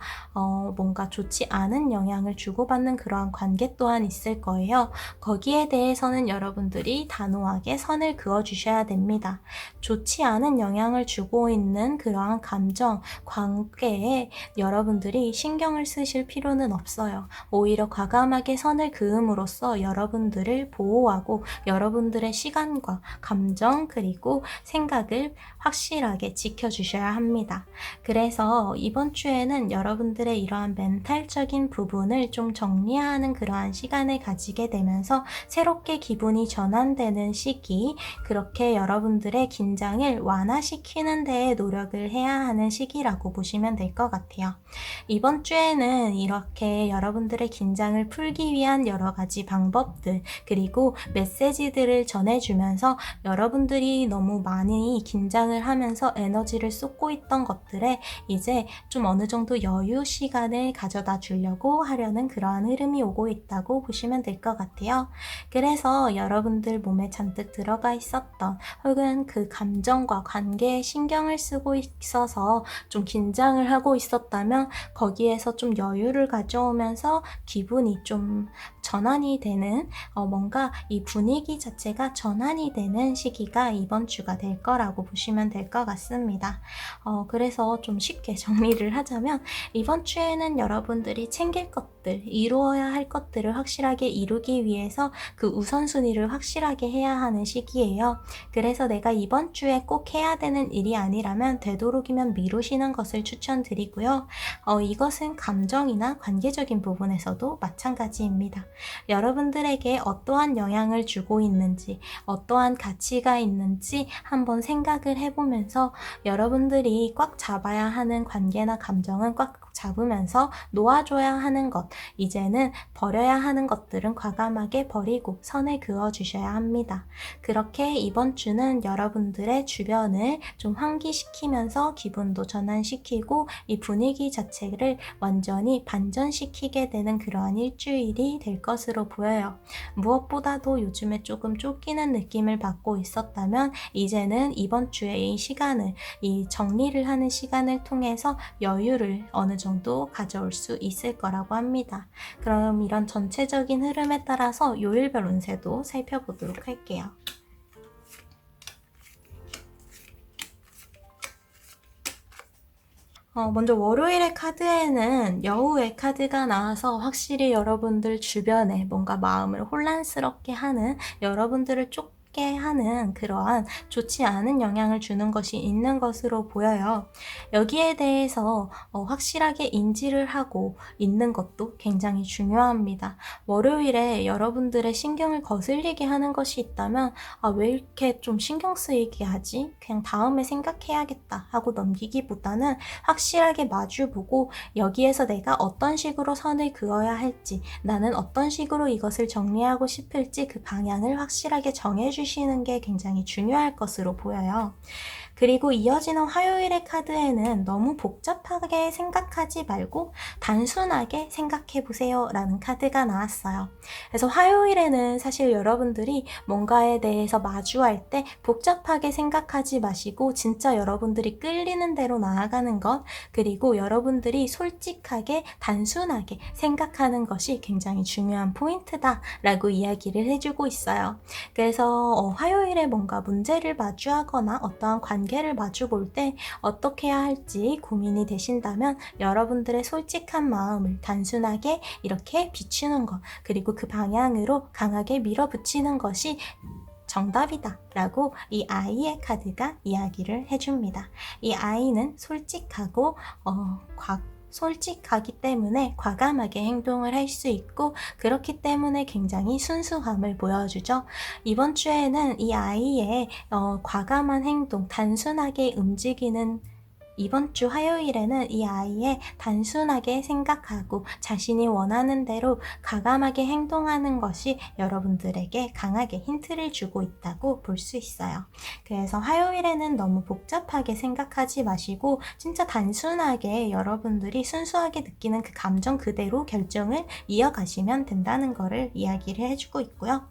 뭔가 좋지 않은 영향을 주고받는 그러한 관계 또한 있을 거예요. 거기에 대해서는 여러분들이 단호하게 선을 그어주셔야 됩니다. 좋지 않은 영향을 주고 있는 그러한 감정, 관계에 여러분들이 신경을 쓰실 필요는 없어요. 오히려 과감하게 선을 그음으로써 여러분들을 보호하고 여러분들의 시간과 감정 그리고 생각을 확실하게 지켜주셔야 합니다. 그래서 이번 주에는 여러분들의 이러한 멘탈적인 부분을 좀 정리하는 그런 이러한 시간을 가지게 되면서 새롭게 기분이 전환되는 시기, 그렇게 여러분들의 긴장을 완화시키는 데에 노력을 해야 하는 시기라고 보시면 될 것 같아요. 이번 주에는 이렇게 여러분들의 긴장을 풀기 위한 여러 가지 방법들, 그리고 메시지들을 전해주면서 여러분들이 너무 많이 긴장을 하면서 에너지를 쏟고 있던 것들에 이제 좀 어느 정도 여유 시간을 가져다 주려고 하려는 그러한 흐름이 오고 있다고 보시면 될 것 같아요. 그래서 여러분들 몸에 잔뜩 들어가 있었던 혹은 그 감정과 관계에 신경을 쓰고 있어서 좀 긴장을 하고 있었다면 거기에서 좀 여유를 가져오면서 기분이 좀 전환이 되는 뭔가 이 분위기 자체가 전환이 되는 시기가 이번 주가 될 거라고 보시면 될 것 같습니다. 그래서 좀 쉽게 정리를 하자면 이번 주에는 여러분들이 챙길 것들, 이루어야 할 것들을 확실하게 이루기 위해서 그 우선순위를 확실하게 해야 하는 시기예요. 그래서 내가 이번 주에 꼭 해야 되는 일이 아니라면 되도록이면 미루시는 것을 추천드리고요. 이것은 감정이나 관계적인 부분에서도 마찬가지입니다. 여러분들에게 어떠한 영향을 주고 있는지, 어떠한 가치가 있는지 한번 생각을 해보면서 여러분들이 꽉 잡아야 하는 관계나 감정은 꽉 잡으면서 놓아줘야 하는 것, 이제는 버려야 하는 것들은 과감하게 버리고 선을 그어주셔야 합니다. 그렇게 이번 주는 여러분들의 주변을 좀 환기시키면서 기분도 전환시키고 이 분위기 자체를 완전히 반전시키게 되는 그러한 일주일이 될 것으로 보여요. 무엇보다도 요즘에 조금 쫓기는 느낌을 받고 있었다면 이제는 이번 주에 이 시간을, 이 정리를 하는 시간을 통해서 여유를 어느 정도 가져올 수 있을 거라고 합니다. 그럼 이런 전체적인 흐름에 따라서 요일별 운세도 살펴보도록 할게요. 먼저 월요일의 카드에는 여우의 카드가 나와서 확실히 여러분들 주변에 뭔가 마음을 혼란스럽게 하는, 여러분들을 쫓게 하는 그러한 좋지 않은 영향을 주는 것이 있는 것으로 보여요. 여기에 대해서 확실하게 인지를 하고 있는 것도 굉장히 중요합니다. 월요일에 여러분들의 신경을 거슬리게 하는 것이 있다면 왜 이렇게 좀 신경 쓰이게 하지? 그냥 다음에 생각해야겠다 하고 넘기기보다는 확실하게 마주보고 여기에서 내가 어떤 식으로 선을 그어야 할지, 나는 어떤 식으로 이것을 정리하고 싶을지 그 방향을 확실하게 정해주시는 게 굉장히 중요할 것으로 보여요. 그리고 이어지는 화요일의 카드에는 너무 복잡하게 생각하지 말고 단순하게 생각해보세요 라는 카드가 나왔어요. 그래서 화요일에는 사실 여러분들이 뭔가에 대해서 마주할 때 복잡하게 생각하지 마시고 진짜 여러분들이 끌리는 대로 나아가는 것, 그리고 여러분들이 솔직하게 단순하게 생각하는 것이 굉장히 중요한 포인트다 라고 이야기를 해주고 있어요. 그래서 화요일에 뭔가 문제를 마주하거나 어떠한 관계를 마주 볼 때 어떻게 해야 할지 고민이 되신다면 여러분들의 솔직한 마음을 단순하게 이렇게 비추는 것, 그리고 그 방향으로 강하게 밀어붙이는 것이 정답이다 라고 이 아이의 카드가 이야기를 해줍니다. 이 아이는 솔직하고 솔직하기 때문에 과감하게 행동을 할 수 있고 그렇기 때문에 굉장히 순수함을 보여주죠. 이번 주에는 이 아이의 과감한 행동, 단순하게 움직이는 이번 주 화요일에는 이 아이의 단순하게 생각하고 자신이 원하는 대로 과감하게 행동하는 것이 여러분들에게 강하게 힌트를 주고 있다고 볼 수 있어요. 그래서 화요일에는 너무 복잡하게 생각하지 마시고 진짜 단순하게 여러분들이 순수하게 느끼는 그 감정 그대로 결정을 이어가시면 된다는 거를 이야기를 해주고 있고요.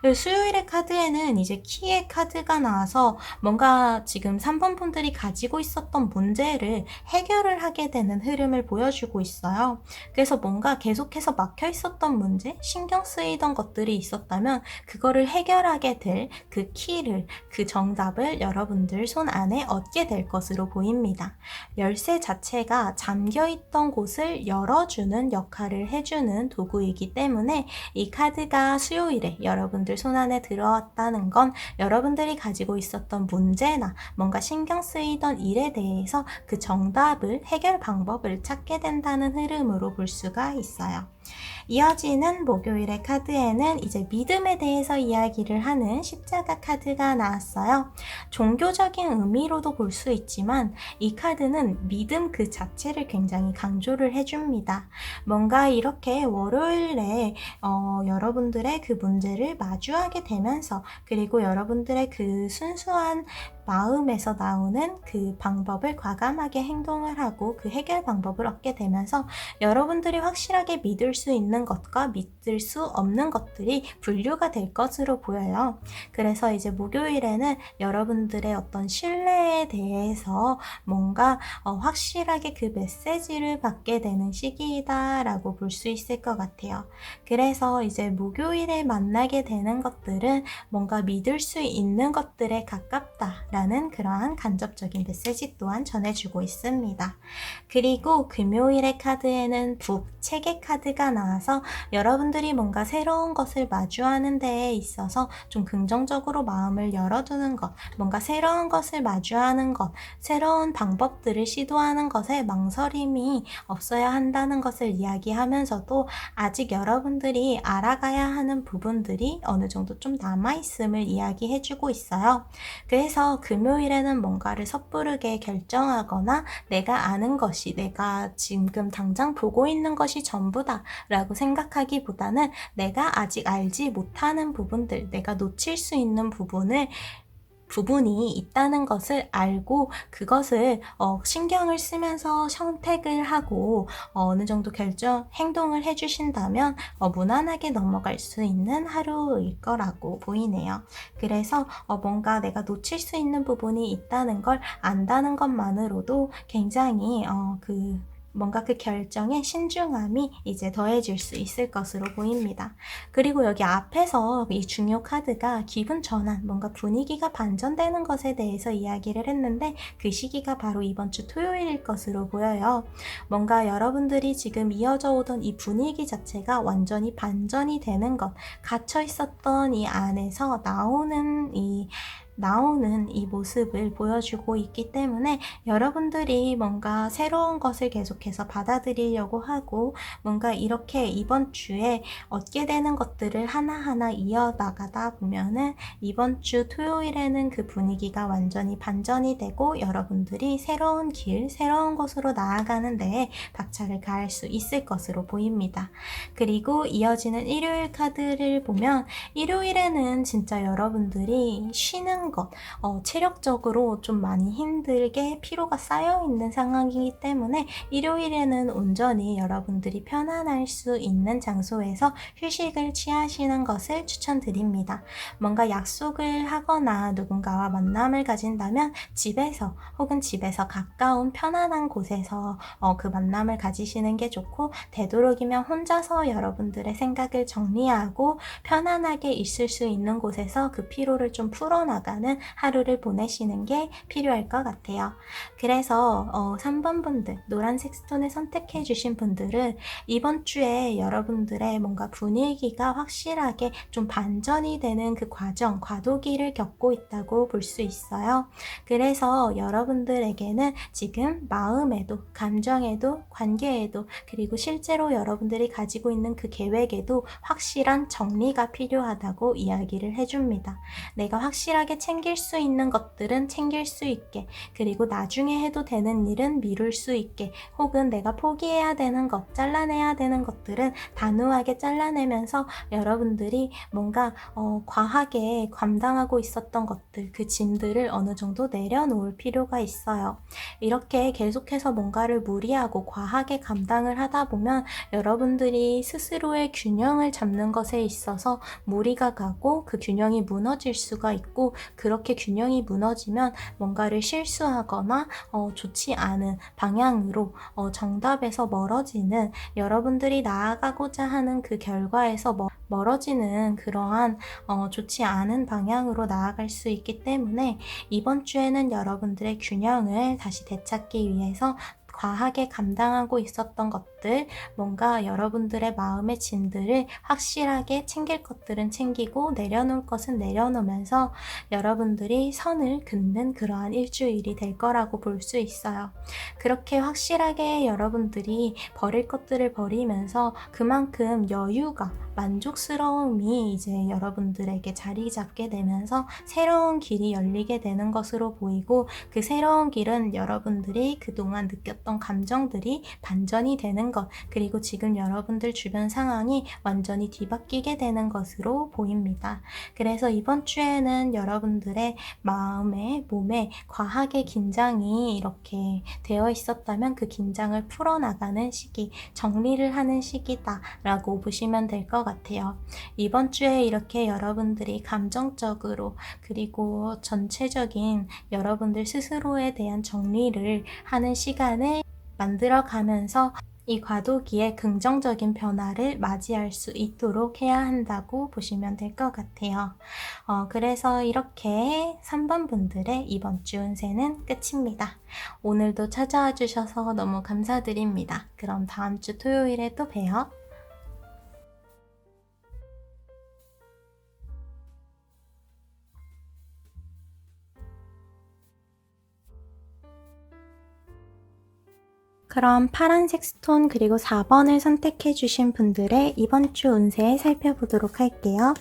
수요일의 카드에는 이제 키의 카드가 나와서 뭔가 지금 3번 분들이 가지고 있었던 문제를 해결을 하게 되는 흐름을 보여주고 있어요. 그래서 뭔가 계속해서 막혀 있었던 문제, 신경 쓰이던 것들이 있었다면 그거를 해결하게 될 그 키를, 그 정답을 여러분들 손 안에 얻게 될 것으로 보입니다. 열쇠 자체가 잠겨있던 곳을 열어주는 역할을 해주는 도구이기 때문에 이 카드가 수요일에 여러분들 손 안에 들어왔다는 건 여러분들이 가지고 있었던 문제나 뭔가 신경 쓰이던 일에 대해서 그 정답을, 해결 방법을 찾게 된다는 흐름으로 볼 수가 있어요. 이어지는 목요일의 카드에는 이제 믿음에 대해서 이야기를 하는 십자가 카드가 나왔어요. 종교적인 의미로도 볼 수 있지만 이 카드는 믿음 그 자체를 굉장히 강조를 해줍니다. 뭔가 이렇게 월요일에 여러분들의 그 문제를 마주하게 되면서, 그리고 여러분들의 그 순수한 마음에서 나오는 그 방법을 과감하게 행동을 하고 그 해결 방법을 얻게 되면서 여러분들이 확실하게 믿을 수 있는 것과 믿을 수 없는 것들이 분류가 될 것으로 보여요. 그래서 이제 목요일에는 여러분들의 어떤 신뢰에 대해서 뭔가 확실하게 그 메시지를 받게 되는 시기이다라고 볼 수 있을 것 같아요. 그래서 이제 목요일에 만나게 되는 것들은 뭔가 믿을 수 있는 것들에 가깝다라는 그러한 간접적인 메시지 또한 전해주고 있습니다. 그리고 금요일의 카드에는 체계 카드가 나와서 여러분들이 뭔가 새로운 것을 마주하는 데에 있어서 좀 긍정적으로 마음을 열어두는 것, 뭔가 새로운 것을 마주하는 것, 새로운 방법들을 시도하는 것에 망설임이 없어야 한다는 것을 이야기하면서도 아직 여러분들이 알아가야 하는 부분들이 어느 정도 좀 남아있음을 이야기해주고 있어요. 그래서 금요일에는 뭔가를 섣부르게 결정하거나 내가 아는 것이, 내가 지금 당장 보고 있는 것이 전부다 라고 생각하기보다는 내가 아직 알지 못하는 부분들, 내가 놓칠 수 있는 부분이 있다는 것을 알고 그것을 신경을 쓰면서 선택을 하고 어느 정도 행동을 해주신다면 무난하게 넘어갈 수 있는 하루일 거라고 보이네요. 그래서 뭔가 내가 놓칠 수 있는 부분이 있다는 걸 안다는 것만으로도 굉장히 뭔가 그 결정에 신중함이 이제 더해질 수 있을 것으로 보입니다. 그리고 여기 앞에서 이 중요 카드가 기분 전환, 뭔가 분위기가 반전되는 것에 대해서 이야기를 했는데 그 시기가 바로 이번 주 토요일일 것으로 보여요. 뭔가 여러분들이 지금 이어져 오던 이 분위기 자체가 완전히 반전이 되는 것, 갇혀 있었던 이 안에서 나오는 이 모습을 보여주고 있기 때문에 여러분들이 뭔가 새로운 것을 계속해서 받아들이려고 하고 뭔가 이렇게 이번 주에 얻게 되는 것들을 하나하나 이어나가다 보면은 이번 주 토요일에는 그 분위기가 완전히 반전이 되고 여러분들이 새로운 길, 새로운 곳으로 나아가는 데에 박차를 가할 수 있을 것으로 보입니다. 그리고 이어지는 일요일 카드를 보면 일요일에는 진짜 여러분들이 쉬는 것, 체력적으로 좀 많이 힘들게 피로가 쌓여있는 상황이기 때문에 일요일에는 온전히 여러분들이 편안할 수 있는 장소에서 휴식을 취하시는 것을 추천드립니다. 뭔가 약속을 하거나 누군가와 만남을 가진다면 집에서 혹은 집에서 가까운 편안한 곳에서 그 만남을 가지시는 게 좋고, 되도록이면 혼자서 여러분들의 생각을 정리하고 편안하게 있을 수 있는 곳에서 그 피로를 좀 풀어나가는 하루를 보내시는 게 필요할 것 같아요. 그래서 3번 분들, 노란색 스톤을 선택해 주신 분들은 이번 주에 여러분들의 뭔가 분위기가 확실하게 좀 반전이 되는 그 과정, 과도기를 겪고 있다고 볼 수 있어요. 그래서 여러분들에게는 지금 마음에도, 감정에도, 관계에도, 그리고 실제로 여러분들이 가지고 있는 그 계획에도 확실한 정리가 필요하다고 이야기를 해줍니다. 내가 확실하게 챙길 수 있는 것들은 챙길 수 있게, 그리고 나중에 해도 되는 일은 미룰 수 있게, 혹은 내가 포기해야 되는 것, 잘라내야 되는 것들은 단호하게 잘라내면서 여러분들이 뭔가 과하게 감당하고 있었던 것들, 그 짐들을 어느 정도 내려놓을 필요가 있어요. 이렇게 계속해서 뭔가를 무리하고 과하게 감당을 하다 보면 여러분들이 스스로의 균형을 잡는 것에 있어서 무리가 가고 그 균형이 무너질 수가 있고, 그렇게 균형이 무너지면 뭔가를 실수하거나 좋지 않은 방향으로 정답에서 멀어지는, 여러분들이 나아가고자 하는 그 결과에서 멀어지는 그러한 좋지 않은 방향으로 나아갈 수 있기 때문에 이번 주에는 여러분들의 균형을 다시 되찾기 위해서 과하게 감당하고 있었던 것들, 것들, 뭔가 여러분들의 마음의 짐들을 확실하게 챙길 것들은 챙기고 내려놓을 것은 내려놓으면서 여러분들이 선을 긋는 그러한 일주일이 될 거라고 볼 수 있어요. 그렇게 확실하게 여러분들이 버릴 것들을 버리면서 그만큼 여유가, 만족스러움이 이제 여러분들에게 자리 잡게 되면서 새로운 길이 열리게 되는 것으로 보이고, 그 새로운 길은 여러분들이 그동안 느꼈던 감정들이 반전이 되는 것, 그리고 지금 여러분들 주변 상황이 완전히 뒤바뀌게 되는 것으로 보입니다. 그래서 이번 주에는 여러분들의 마음에, 몸에 과하게 긴장이 이렇게 되어 있었다면 그 긴장을 풀어나가는 시기, 정리를 하는 시기다라고 보시면 될 것 같아요. 이번 주에 이렇게 여러분들이 감정적으로, 그리고 전체적인 여러분들 스스로에 대한 정리를 하는 시간을 만들어 가면서 이 과도기의 긍정적인 변화를 맞이할 수 있도록 해야 한다고 보시면 될 것 같아요. 그래서 이렇게 3번 분들의 이번 주 운세는 끝입니다. 오늘도 찾아와 주셔서 너무 감사드립니다. 그럼 다음 주 토요일에 또 봬요. '그럼 파란색 스톤 그리고 4번을 선택해 주신 분들의 이번 주 운세 살펴보도록 할게요.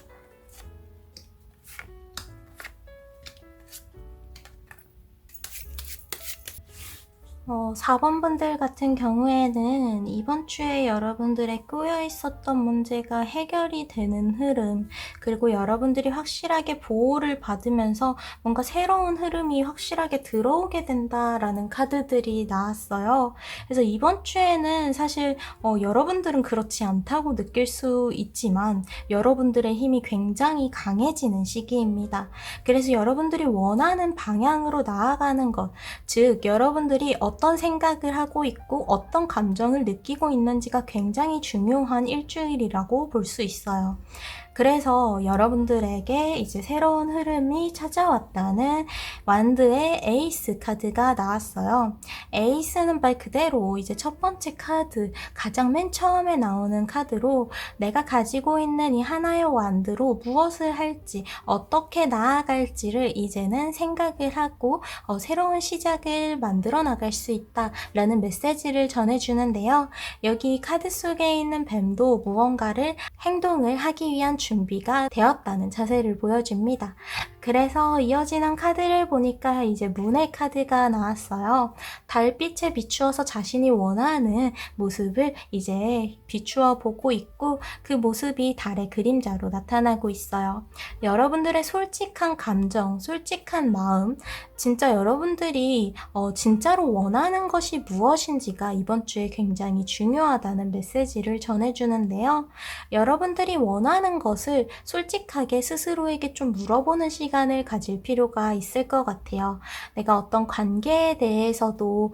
4번 분들 같은 경우에는 이번 주에 여러분들의 꼬여 있었던 문제가 해결이 되는 흐름, 그리고 여러분들이 확실하게 보호를 받으면서 뭔가 새로운 흐름이 확실하게 들어오게 된다라는 카드들이 나왔어요. 그래서 이번 주에는 사실 여러분들은 그렇지 않다고 느낄 수 있지만 여러분들의 힘이 굉장히 강해지는 시기입니다. 그래서 여러분들이 원하는 방향으로 나아가는 것, 즉 여러분들이 어떤 생각을 하고 있고 어떤 감정을 느끼고 있는지가 굉장히 중요한 일주일이라고 볼 수 있어요. 그래서 여러분들에게 이제 새로운 흐름이 찾아왔다는 완드의 에이스 카드가 나왔어요. 에이스는 말 그대로 이제 첫 번째 카드, 가장 맨 처음에 나오는 카드로 내가 가지고 있는 이 하나의 완드로 무엇을 할지, 어떻게 나아갈지를 이제는 생각을 하고 새로운 시작을 만들어 나갈 수 있다라는 메시지를 전해주는데요. 여기 카드 속에 있는 뱀도 무언가를 행동을 하기 위한 준비가 되었다는 자세를 보여줍니다. 그래서 이어지는 카드를 보니까 이제 문의 카드가 나왔어요. 달빛에 비추어서 자신이 원하는 모습을 이제 비추어 보고 있고 그 모습이 달의 그림자로 나타나고 있어요. 여러분들의 솔직한 감정, 솔직한 마음, 진짜 여러분들이 진짜로 원하는 것이 무엇인지가 이번 주에 굉장히 중요하다는 메시지를 전해주는데요. 여러분들이 원하는 것을 솔직하게 스스로에게 좀 물어보는 시간을 가질 필요가 있을 것 같아요. 내가 어떤 관계에 대해서도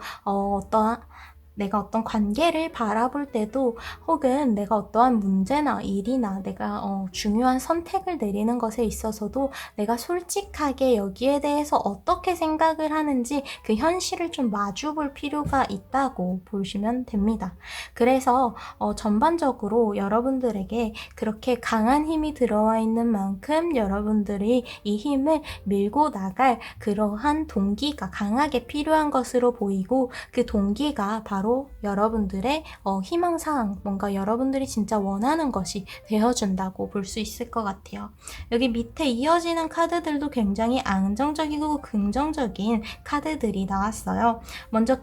내가 어떤 관계를 바라볼 때도, 혹은 내가 어떠한 문제나 일이나 내가 중요한 선택을 내리는 것에 있어서도 내가 솔직하게 여기에 대해서 어떻게 생각을 하는지 그 현실을 좀 마주볼 필요가 있다고 보시면 됩니다. 그래서 전반적으로 여러분들에게 그렇게 강한 힘이 들어와 있는 만큼 여러분들이 이 힘을 밀고 나갈 그러한 동기가 강하게 필요한 것으로 보이고, 그 동기가 바로 여러분들의 희망사항, 뭔가 여러분들이 진짜 원하는 것이 되어준다고 볼 수 있을 것 같아요. 여기 밑에 이어지는 카드들도 굉장히 안정적이고 긍정적인 카드들이 나왔어요. 먼저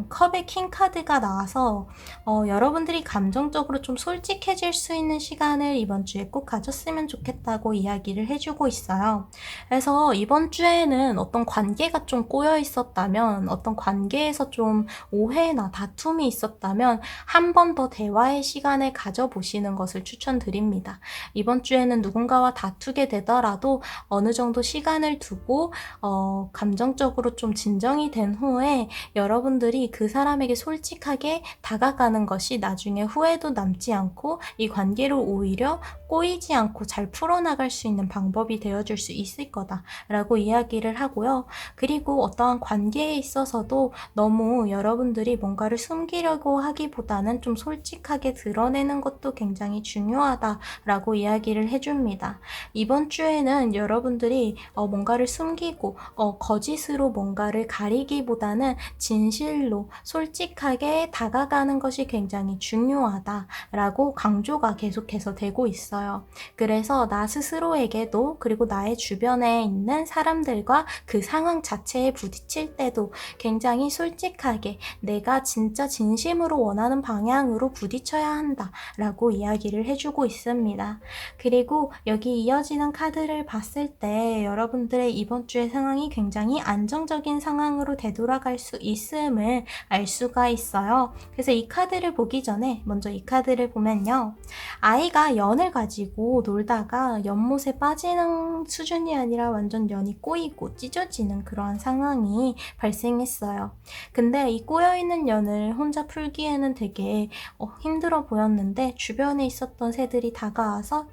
컵의 킹 카드가 나와서 여러분들이 감정적으로 좀 솔직해질 수 있는 시간을 이번 주에 꼭 가졌으면 좋겠다고 이야기를 해주고 있어요. 그래서 이번 주에는 어떤 관계가 좀 꼬여 있었다면, 어떤 관계에서 좀 오해나 다툼이 있었다면 한 번 더 대화의 시간을 가져보시는 것을 추천드립니다. 이번 주에는 누군가와 다투게 되더라도 어느 정도 시간을 두고 감정적으로 좀 진정이 된 후에 여러분들이 그 사람에게 솔직하게 다가가는 것이 나중에 후회도 남지 않고 이 관계를 오히려 꼬이지 않고 잘 풀어나갈 수 있는 방법이 되어줄 수 있을 거다라고 이야기를 하고요. 그리고 어떠한 관계에 있어서도 너무 여러분들이 뭔가를 숨기려고 하기보다는 좀 솔직하게 드러내는 것도 굉장히 중요하다라고 이야기를 해줍니다. 이번 주에는 여러분들이 뭔가를 숨기고 거짓으로 뭔가를 가리기보다는 진실로 솔직하게 다가가는 것이 굉장히 중요하다라고 강조가 계속해서 되고 있어요. 그래서 나 스스로에게도 그리고 나의 주변에 있는 사람들과 그 상황 자체에 부딪힐 때도 굉장히 솔직하게 내가 진짜 진심으로 원하는 방향으로 부딪혀야 한다라고 이야기를 해주고 있습니다. 그리고 여기 이어지는 카드를 봤을 때 여러분들의 이번 주의 상황이 굉장히 안정적인 상황으로 되돌아갈 수 있음을 알 수가 있어요. 그래서 이 카드를 보기 전에 먼저 이 카드를 보면요. 아이가 연을 가지고 놀다가 연못에 빠지는 수준이 아니라 완전 연이 꼬이고 찢어지는 그러한 상황이 발생했어요. 근데 이 꼬여있는 연을 혼자 풀기에는 되게 힘들어 보였는데 주변에 있었던 새들이 다가와서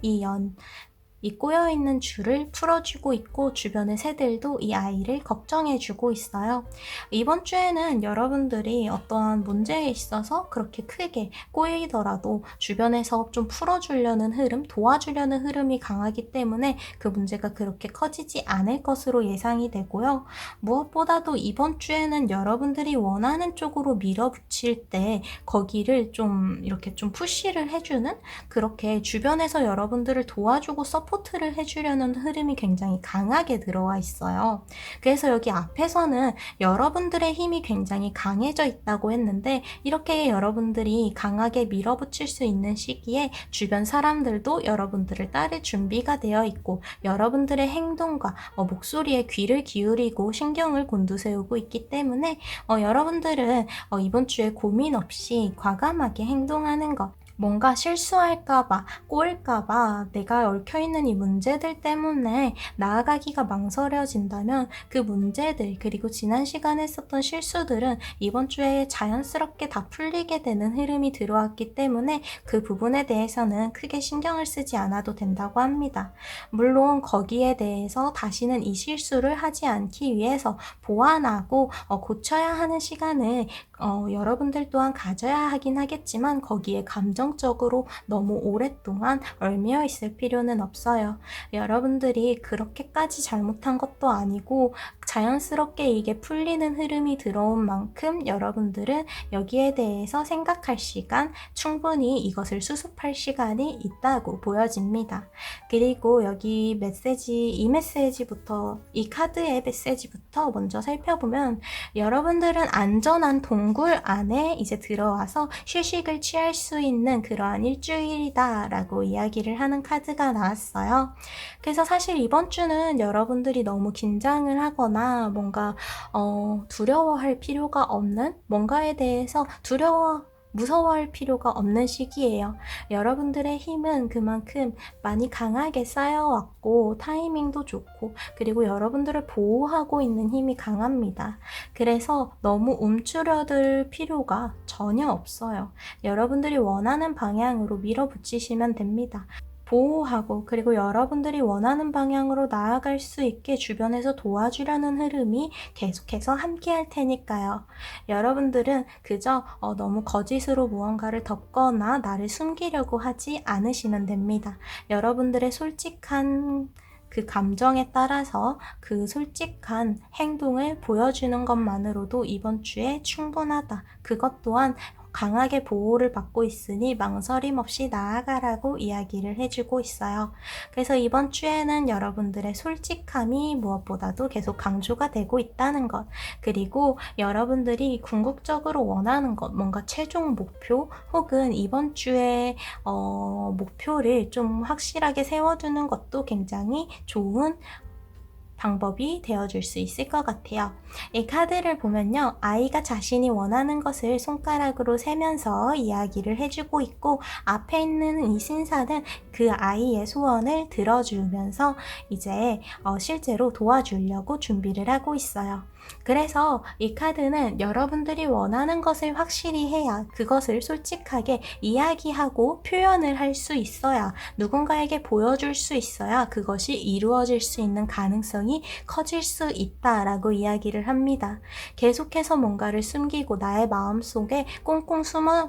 이 꼬여있는 줄을 풀어주고 있고 주변의 새들도 이 아이를 걱정해주고 있어요. 이번 주에는 여러분들이 어떠한 문제에 있어서 그렇게 크게 꼬이더라도 주변에서 좀 풀어주려는 흐름, 도와주려는 흐름이 강하기 때문에 그 문제가 그렇게 커지지 않을 것으로 예상이 되고요. 무엇보다도 이번 주에는 여러분들이 원하는 쪽으로 밀어붙일 때 거기를 좀 이렇게 좀 푸시를 해주는 그렇게 주변에서 여러분들을 도와주고 서포트를 해주려는 흐름이 굉장히 강하게 들어와 있어요. 그래서 여기 앞에서는 여러분들의 힘이 굉장히 강해져 있다고 했는데 이렇게 여러분들이 강하게 밀어붙일 수 있는 시기에 주변 사람들도 여러분들을 따를 준비가 되어 있고 여러분들의 행동과 목소리에 귀를 기울이고 신경을 곤두세우고 있기 때문에 여러분들은 이번 주에 고민 없이 과감하게 행동하는 것, 뭔가 실수할까봐, 꼬일까봐 내가 얽혀있는 이 문제들 때문에 나아가기가 망설여진다면 그 문제들 그리고 지난 시간에 했었던 실수들은 이번 주에 자연스럽게 다 풀리게 되는 흐름이 들어왔기 때문에 그 부분에 대해서는 크게 신경을 쓰지 않아도 된다고 합니다. 물론 거기에 대해서 다시는 이 실수를 하지 않기 위해서 보완하고 고쳐야 하는 시간을 여러분들 또한 가져야 하긴 하겠지만 거기에 감정적으로 너무 오랫동안 얽매여 있을 필요는 없어요. 여러분들이 그렇게까지 잘못한 것도 아니고 자연스럽게 이게 풀리는 흐름이 들어온 만큼 여러분들은 여기에 대해서 생각할 시간, 충분히 이것을 수습할 시간이 있다고 보여집니다. 그리고 여기 이 메시지부터, 이 카드의 메시지부터 먼저 살펴보면 여러분들은 안전한 동굴 안에 이제 들어와서 휴식을 취할 수 있는 그러한 일주일이다 라고 이야기를 하는 카드가 나왔어요. 그래서 사실 이번 주는 여러분들이 너무 긴장을 하거나 뭔가 두려워할 필요가 없는, 뭔가에 대해서 무서워할 필요가 없는 시기예요. 여러분들의 힘은 그만큼 많이 강하게 쌓여왔고 타이밍도 좋고 그리고 여러분들을 보호하고 있는 힘이 강합니다. 그래서 너무 움츠려들 필요가 전혀 없어요. 여러분들이 원하는 방향으로 밀어붙이시면 됩니다. 보호하고 그리고 여러분들이 원하는 방향으로 나아갈 수 있게 주변에서 도와주려는 흐름이 계속해서 함께 할 테니까요. 여러분들은 그저 너무 거짓으로 무언가를 덮거나 나를 숨기려고 하지 않으시면 됩니다. 여러분들의 솔직한 그 감정에 따라서 그 솔직한 행동을 보여주는 것만으로도 이번 주에 충분하다. 그것 또한 강하게 보호를 받고 있으니 망설임 없이 나아가라고 이야기를 해주고 있어요. 그래서 이번 주에는 여러분들의 솔직함이 무엇보다도 계속 강조가 되고 있다는 것, 그리고 여러분들이 궁극적으로 원하는 것, 뭔가 최종 목표 혹은 이번 주에 목표를 좀 확실하게 세워두는 것도 굉장히 좋은 방법이 되어줄 수 있을 것 같아요. 이 카드를 보면요. 아이가 자신이 원하는 것을 손가락으로 세면서 이야기를 해주고 있고 앞에 있는 이 신사는 그 아이의 소원을 들어주면서 이제 실제로 도와주려고 준비를 하고 있어요. 그래서 이 카드는 여러분들이 원하는 것을 확실히 해야 그것을 솔직하게 이야기하고 표현을 할 수 있어야 누군가에게 보여줄 수 있어야 그것이 이루어질 수 있는 가능성이 커질 수 있다라고 이야기를 합니다. 계속해서 뭔가를 숨기고 나의 마음속에 꽁꽁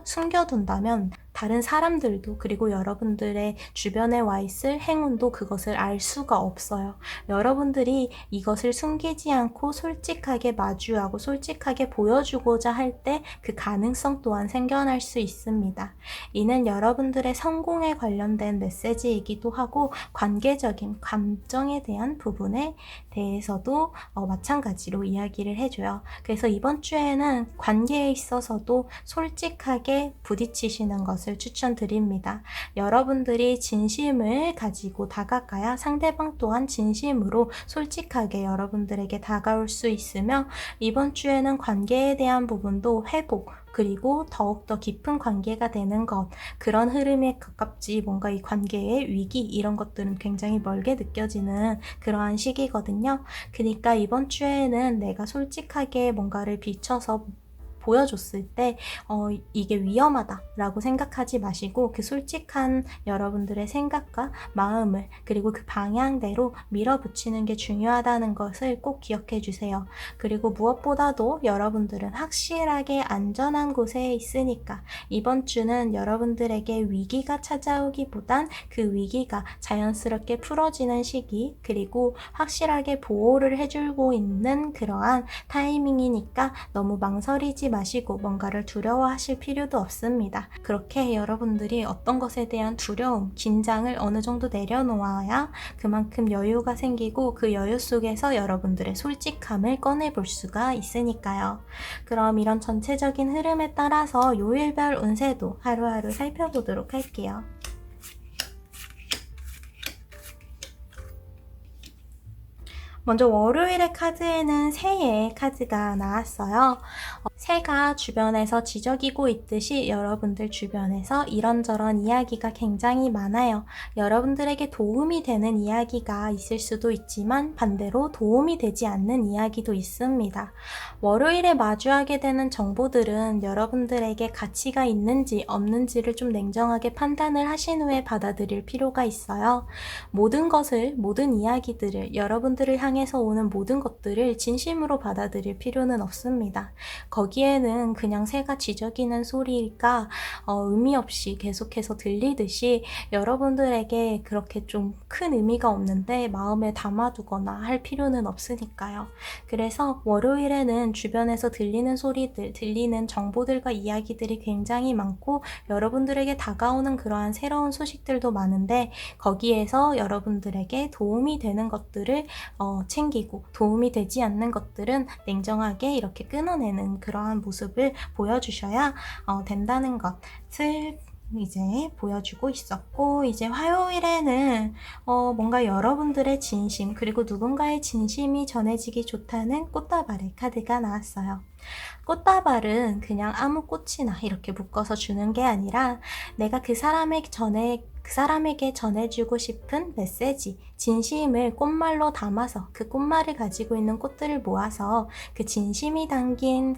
숨겨둔다면 다른 사람들도 그리고 여러분들의 주변에 와 있을 행운도 그것을 알 수가 없어요. 여러분들이 이것을 숨기지 않고 솔직하게 마주하고 솔직하게 보여주고자 할 때 그 가능성 또한 생겨날 수 있습니다. 이는 여러분들의 성공에 관련된 메시지이기도 하고 관계적인 감정에 대한 부분에 대해서도 마찬가지로 이야기를 해줘요. 그래서 이번 주에는 관계에 있어서도 솔직하게 부딪히시는 것을 추천드립니다. 여러분들이 진심을 가지고 다가가야 상대방 또한 진심으로 솔직하게 여러분들에게 다가올 수 있으며 이번 주에는 관계에 대한 부분도 회복 그리고 더욱더 깊은 관계가 되는 것 그런 흐름에 가깝지 뭔가 이 관계의 위기 이런 것들은 굉장히 멀게 느껴지는 그러한 시기거든요. 그러니까 이번 주에는 내가 솔직하게 뭔가를 비춰서 보여줬을 때 이게 위험하다라고 생각하지 마시고 그 솔직한 여러분들의 생각과 마음을 그리고 그 방향대로 밀어붙이는 게 중요하다는 것을 꼭 기억해 주세요. 그리고 무엇보다도 여러분들은 확실하게 안전한 곳에 있으니까 이번 주는 여러분들에게 위기가 찾아오기보단 그 위기가 자연스럽게 풀어지는 시기 그리고 확실하게 보호를 해주고 있는 그러한 타이밍이니까 너무 망설이지 마시고 뭔가를 두려워하실 필요도 없습니다. 그렇게 여러분들이 어떤 것에 대한 두려움, 긴장을 어느 정도 내려놓아야 그만큼 여유가 생기고 그 여유 속에서 여러분들의 솔직함을 꺼내볼 수가 있으니까요. 그럼 이런 전체적인 흐름에 따라서 요일별 운세도 하루하루 살펴보도록 할게요. 먼저 월요일의 카드에는 새의 카드가 나왔어요. 새가 주변에서 지저귀고 있듯이 여러분들 주변에서 이런저런 이야기가 굉장히 많아요. 여러분들에게 도움이 되는 이야기가 있을 수도 있지만 반대로 도움이 되지 않는 이야기도 있습니다. 월요일에 마주하게 되는 정보들은 여러분들에게 가치가 있는지 없는지를 좀 냉정하게 판단을 하신 후에 받아들일 필요가 있어요. 모든 이야기들을 여러분들을 향해서 오는 모든 것들을 진심으로 받아들일 필요는 없습니다. 거기에는 그냥 새가 지저귀는 소리가 의미 없이 계속해서 들리듯이 여러분들에게 그렇게 좀 큰 의미가 없는데 마음에 담아두거나 할 필요는 없으니까요. 그래서 월요일에는 주변에서 들리는 소리들, 들리는 정보들과 이야기들이 굉장히 많고 여러분들에게 다가오는 그러한 새로운 소식들도 많은데 거기에서 여러분들에게 도움이 되는 것들을 챙기고 도움이 되지 않는 것들은 냉정하게 이렇게 끊어내는 그러한 모습을 보여주셔야 된다는 것을 이제 보여주고 있었고 이제 화요일에는 뭔가 여러분들의 진심 그리고 누군가의 진심이 전해지기 좋다는 꽃다발의 카드가 나왔어요. 꽃다발은 그냥 아무 꽃이나 이렇게 묶어서 주는 게 아니라 내가 그 사람에게 전해주고 싶은 메시지, 진심을 꽃말로 담아서 그 꽃말을 가지고 있는 꽃들을 모아서 그 진심이 담긴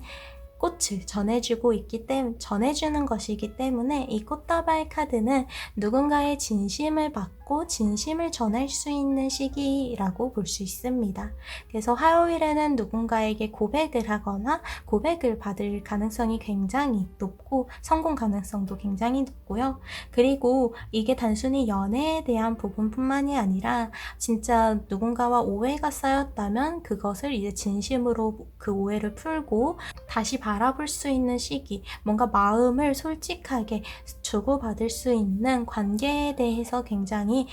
꽃을 전해주는 것이기 때문에 이 꽃다발 카드는 누군가의 진심을 받고 진심을 전할 수 있는 시기라고 볼 수 있습니다. 그래서 화요일에는 누군가에게 고백을 하거나 고백을 받을 가능성이 굉장히 높고 성공 가능성도 굉장히 높고요. 그리고 이게 단순히 연애에 대한 부분뿐만이 아니라 진짜 누군가와 오해가 쌓였다면 그것을 이제 진심으로 그 오해를 풀고 다시 바라볼 수 있는 시기, 뭔가 마음을 솔직하게 주고받을 수 있는 관계에 대해서 굉장히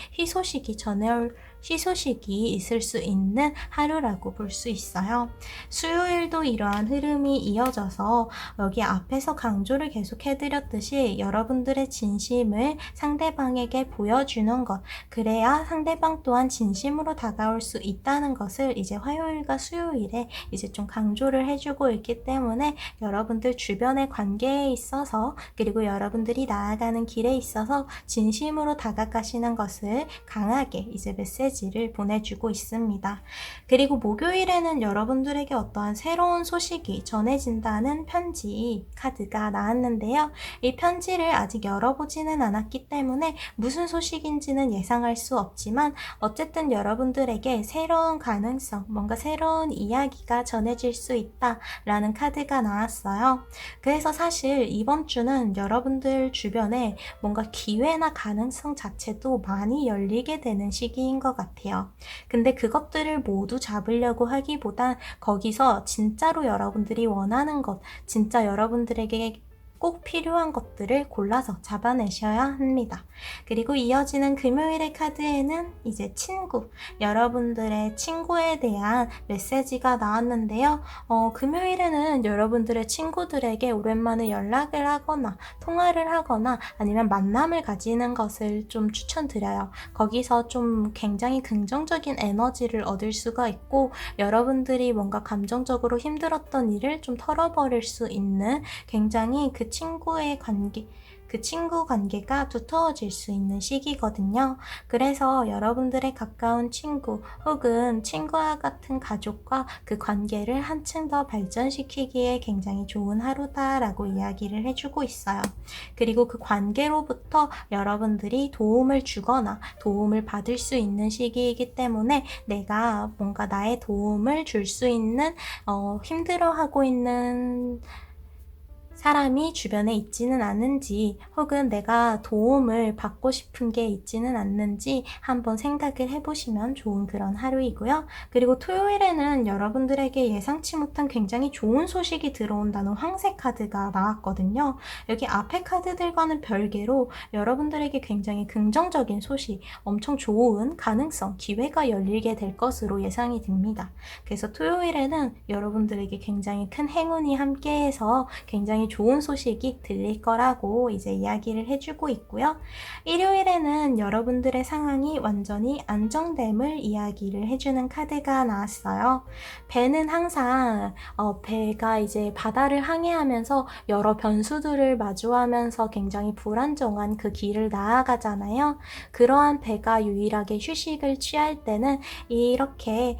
희소식이 있을 수 있는 하루라고 볼 수 있어요. 수요일도 이러한 흐름이 이어져서 여기 앞에서 강조를 계속 해드렸듯이 여러분들의 진심을 상대방에게 보여주는 것, 그래야 상대방 또한 진심으로 다가올 수 있다는 것을 이제 화요일과 수요일에 이제 좀 강조를 해주고 있기 때문에 여러분들 주변의 관계에 있어서 그리고 여러분들이 나아가는 길에 있어서 진심으로 다가가시는 것을 강하게 이제 메시지 메시지를 보내주고 있습니다. 그리고 목요일에는 여러분들에게 어떠한 새로운 소식이 전해진다는 편지 카드가 나왔는데요. 이 편지를 아직 열어보지는 않았기 때문에 무슨 소식인지는 예상할 수 없지만 어쨌든 여러분들에게 새로운 가능성, 뭔가 새로운 이야기가 전해질 수 있다라는 카드가 나왔어요. 그래서 사실 이번 주는 여러분들 주변에 뭔가 기회나 가능성 자체도 많이 열리게 되는 시기인 것 같아요. 근데 그것들을 모두 잡으려고 하기보단 거기서 진짜로 여러분들이 원하는 것, 진짜 여러분들에게 꼭 필요한 것들을 골라서 잡아내셔야 합니다. 그리고 이어지는 금요일의 카드에는 이제 친구, 여러분들의 친구에 대한 메시지가 나왔는데요. 금요일에는 여러분들의 친구들에게 오랜만에 연락을 하거나 통화를 하거나 아니면 만남을 가지는 것을 좀 추천드려요. 거기서 좀 굉장히 긍정적인 에너지를 얻을 수가 있고 여러분들이 뭔가 감정적으로 힘들었던 일을 좀 털어버릴 수 있는 굉장히 그 친구 관계가 두터워질 수 있는 시기거든요. 그래서 여러분들의 가까운 친구 혹은 친구와 같은 가족과 그 관계를 한층 더 발전시키기에 굉장히 좋은 하루다라고 이야기를 해주고 있어요. 그리고 그 관계로부터 여러분들이 도움을 주거나 도움을 받을 수 있는 시기이기 때문에 내가 뭔가 나의 도움을 줄 수 있는 힘들어하고 있는 사람이 주변에 있지는 않은지 혹은 내가 도움을 받고 싶은 게 있지는 않는지 한번 생각을 해보시면 좋은 그런 하루이고요. 그리고 토요일에는 여러분들에게 예상치 못한 굉장히 좋은 소식이 들어온다는 황새 카드가 나왔거든요. 여기 앞에 카드들과는 별개로 여러분들에게 굉장히 긍정적인 소식, 엄청 좋은 가능성, 기회가 열리게 될 것으로 예상이 됩니다. 그래서 토요일에는 여러분들에게 굉장히 큰 행운이 함께해서 굉장히 좋은 소식이 들릴 거라고 이제 이야기를 해주고 있고요. 일요일에는 여러분들의 상황이 완전히 안정됨을 이야기를 해주는 카드가 나왔어요. 배는 항상 배가 이제 바다를 항해하면서 여러 변수들을 마주하면서 굉장히 불안정한 그 길을 나아가잖아요. 그러한 배가 유일하게 휴식을 취할 때는 이렇게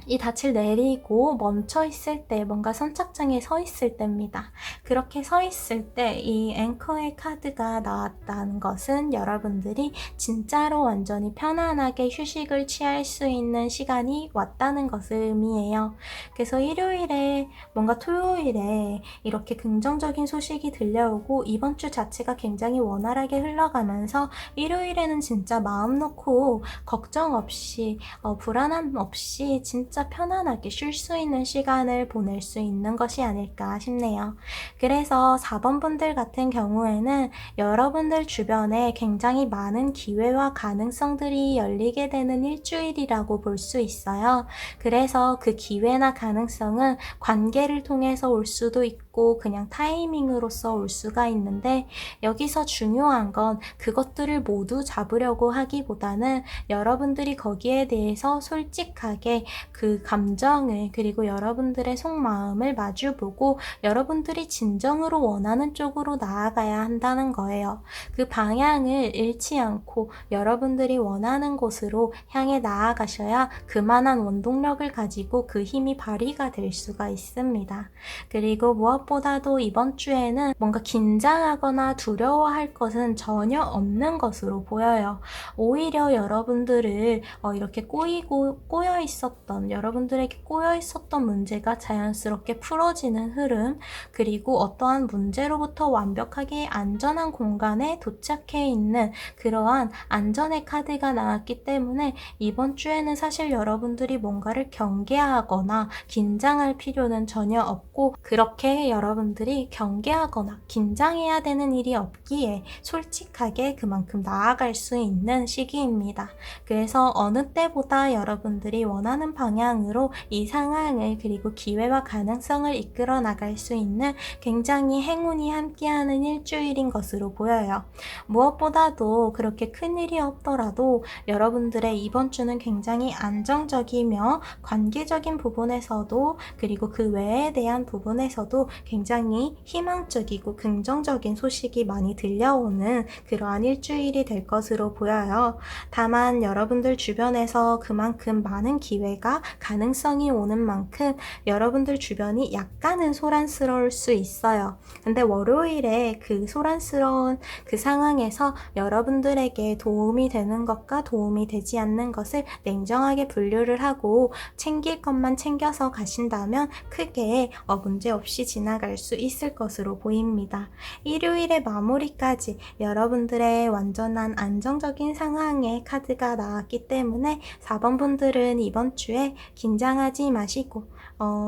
이 닻을 내리고 멈춰 있을 때, 뭔가 선착장에 서 있을 때입니다. 그렇게 서 있을 때 이 앵커의 카드가 나왔다는 것은 여러분들이 진짜로 완전히 편안하게 휴식을 취할 수 있는 시간이 왔다는 것을 의미해요. 그래서 일요일에 뭔가 토요일에 이렇게 긍정적인 소식이 들려오고 이번 주 자체가 굉장히 원활하게 흘러가면서 일요일에는 진짜 마음 놓고 걱정 없이 불안함 없이 진짜 편안하게 쉴 수 있는 시간을 보낼 수 있는 것이 아닐까 싶네요. 그래서 4번 분들 같은 경우에는 여러분들 주변에 굉장히 많은 기회와 가능성들이 열리게 되는 일주일이라고 볼 수 있어요. 그래서 그 기회나 가능성은 관계를 통해서 올 수도 있고 그냥 타이밍으로서 올 수가 있는데 여기서 중요한 건 그것들을 모두 잡으려고 하기보다는 여러분들이 거기에 대해서 솔직하게 그 감정을 그리고 여러분들의 속마음을 마주보고 여러분들이 진정으로 원하는 쪽으로 나아가야 한다는 거예요. 그 방향을 잃지 않고 여러분들이 원하는 곳으로 향해 나아가셔야 그만한 원동력을 가지고 그 힘이 발휘가 될 수가 있습니다. 그리고 무엇보다도 이번 주에는 뭔가 긴장하거나 두려워할 것은 전혀 없는 것으로 보여요. 오히려 여러분들을 이렇게 꼬여 있었던 여러분들에게 꼬여 있었던 문제가 자연스럽게 풀어지는 흐름, 그리고 어떠한 문제로부터 완벽하게 안전한 공간에 도착해 있는 그러한 안전의 카드가 나왔기 때문에 이번 주에는 사실 여러분들이 뭔가를 경계하거나 긴장할 필요는 전혀 없고 그렇게 여러분들이 경계하거나 긴장해야 되는 일이 없기에 솔직하게 그만큼 나아갈 수 있는 시기입니다. 그래서 어느 때보다 여러분들이 원하는 방향 방향으로 이 상황을 그리고 기회와 가능성을 이끌어 나갈 수 있는 굉장히 행운이 함께하는 일주일인 것으로 보여요. 무엇보다도 그렇게 큰일이 없더라도 여러분들의 이번 주는 굉장히 안정적이며 관계적인 부분에서도 그리고 그 외에 대한 부분에서도 굉장히 희망적이고 긍정적인 소식이 많이 들려오는 그러한 일주일이 될 것으로 보여요. 다만 여러분들 주변에서 그만큼 많은 기회가 가능성이 오는 만큼 여러분들 주변이 약간은 소란스러울 수 있어요. 근데 월요일에 그 소란스러운 그 상황에서 여러분들에게 도움이 되는 것과 도움이 되지 않는 것을 냉정하게 분류를 하고 챙길 것만 챙겨서 가신다면 크게 문제없이 지나갈 수 있을 것으로 보입니다. 일요일의 마무리까지 여러분들의 완전한 안정적인 상황의 카드가 나왔기 때문에 4번 분들은 이번 주에 긴장하지 마시고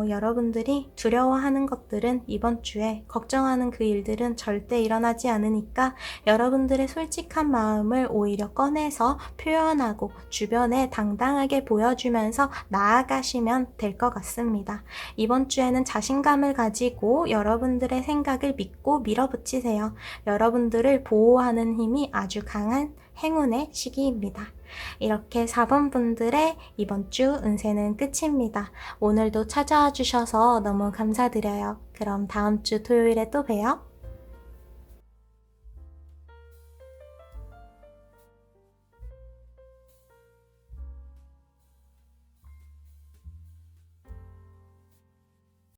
여러분들이 두려워하는 것들은 이번 주에 걱정하는 그 일들은 절대 일어나지 않으니까 여러분들의 솔직한 마음을 오히려 꺼내서 표현하고 주변에 당당하게 보여주면서 나아가시면 될 것 같습니다. 이번 주에는 자신감을 가지고 여러분들의 생각을 믿고 밀어붙이세요. 여러분들을 보호하는 힘이 아주 강한 행운의 시기입니다. 이렇게 4번 분들의 이번 주 운세는 끝입니다. 오늘도 찾아와 주셔서 너무 감사드려요. 그럼 다음 주 토요일에 또 봬요.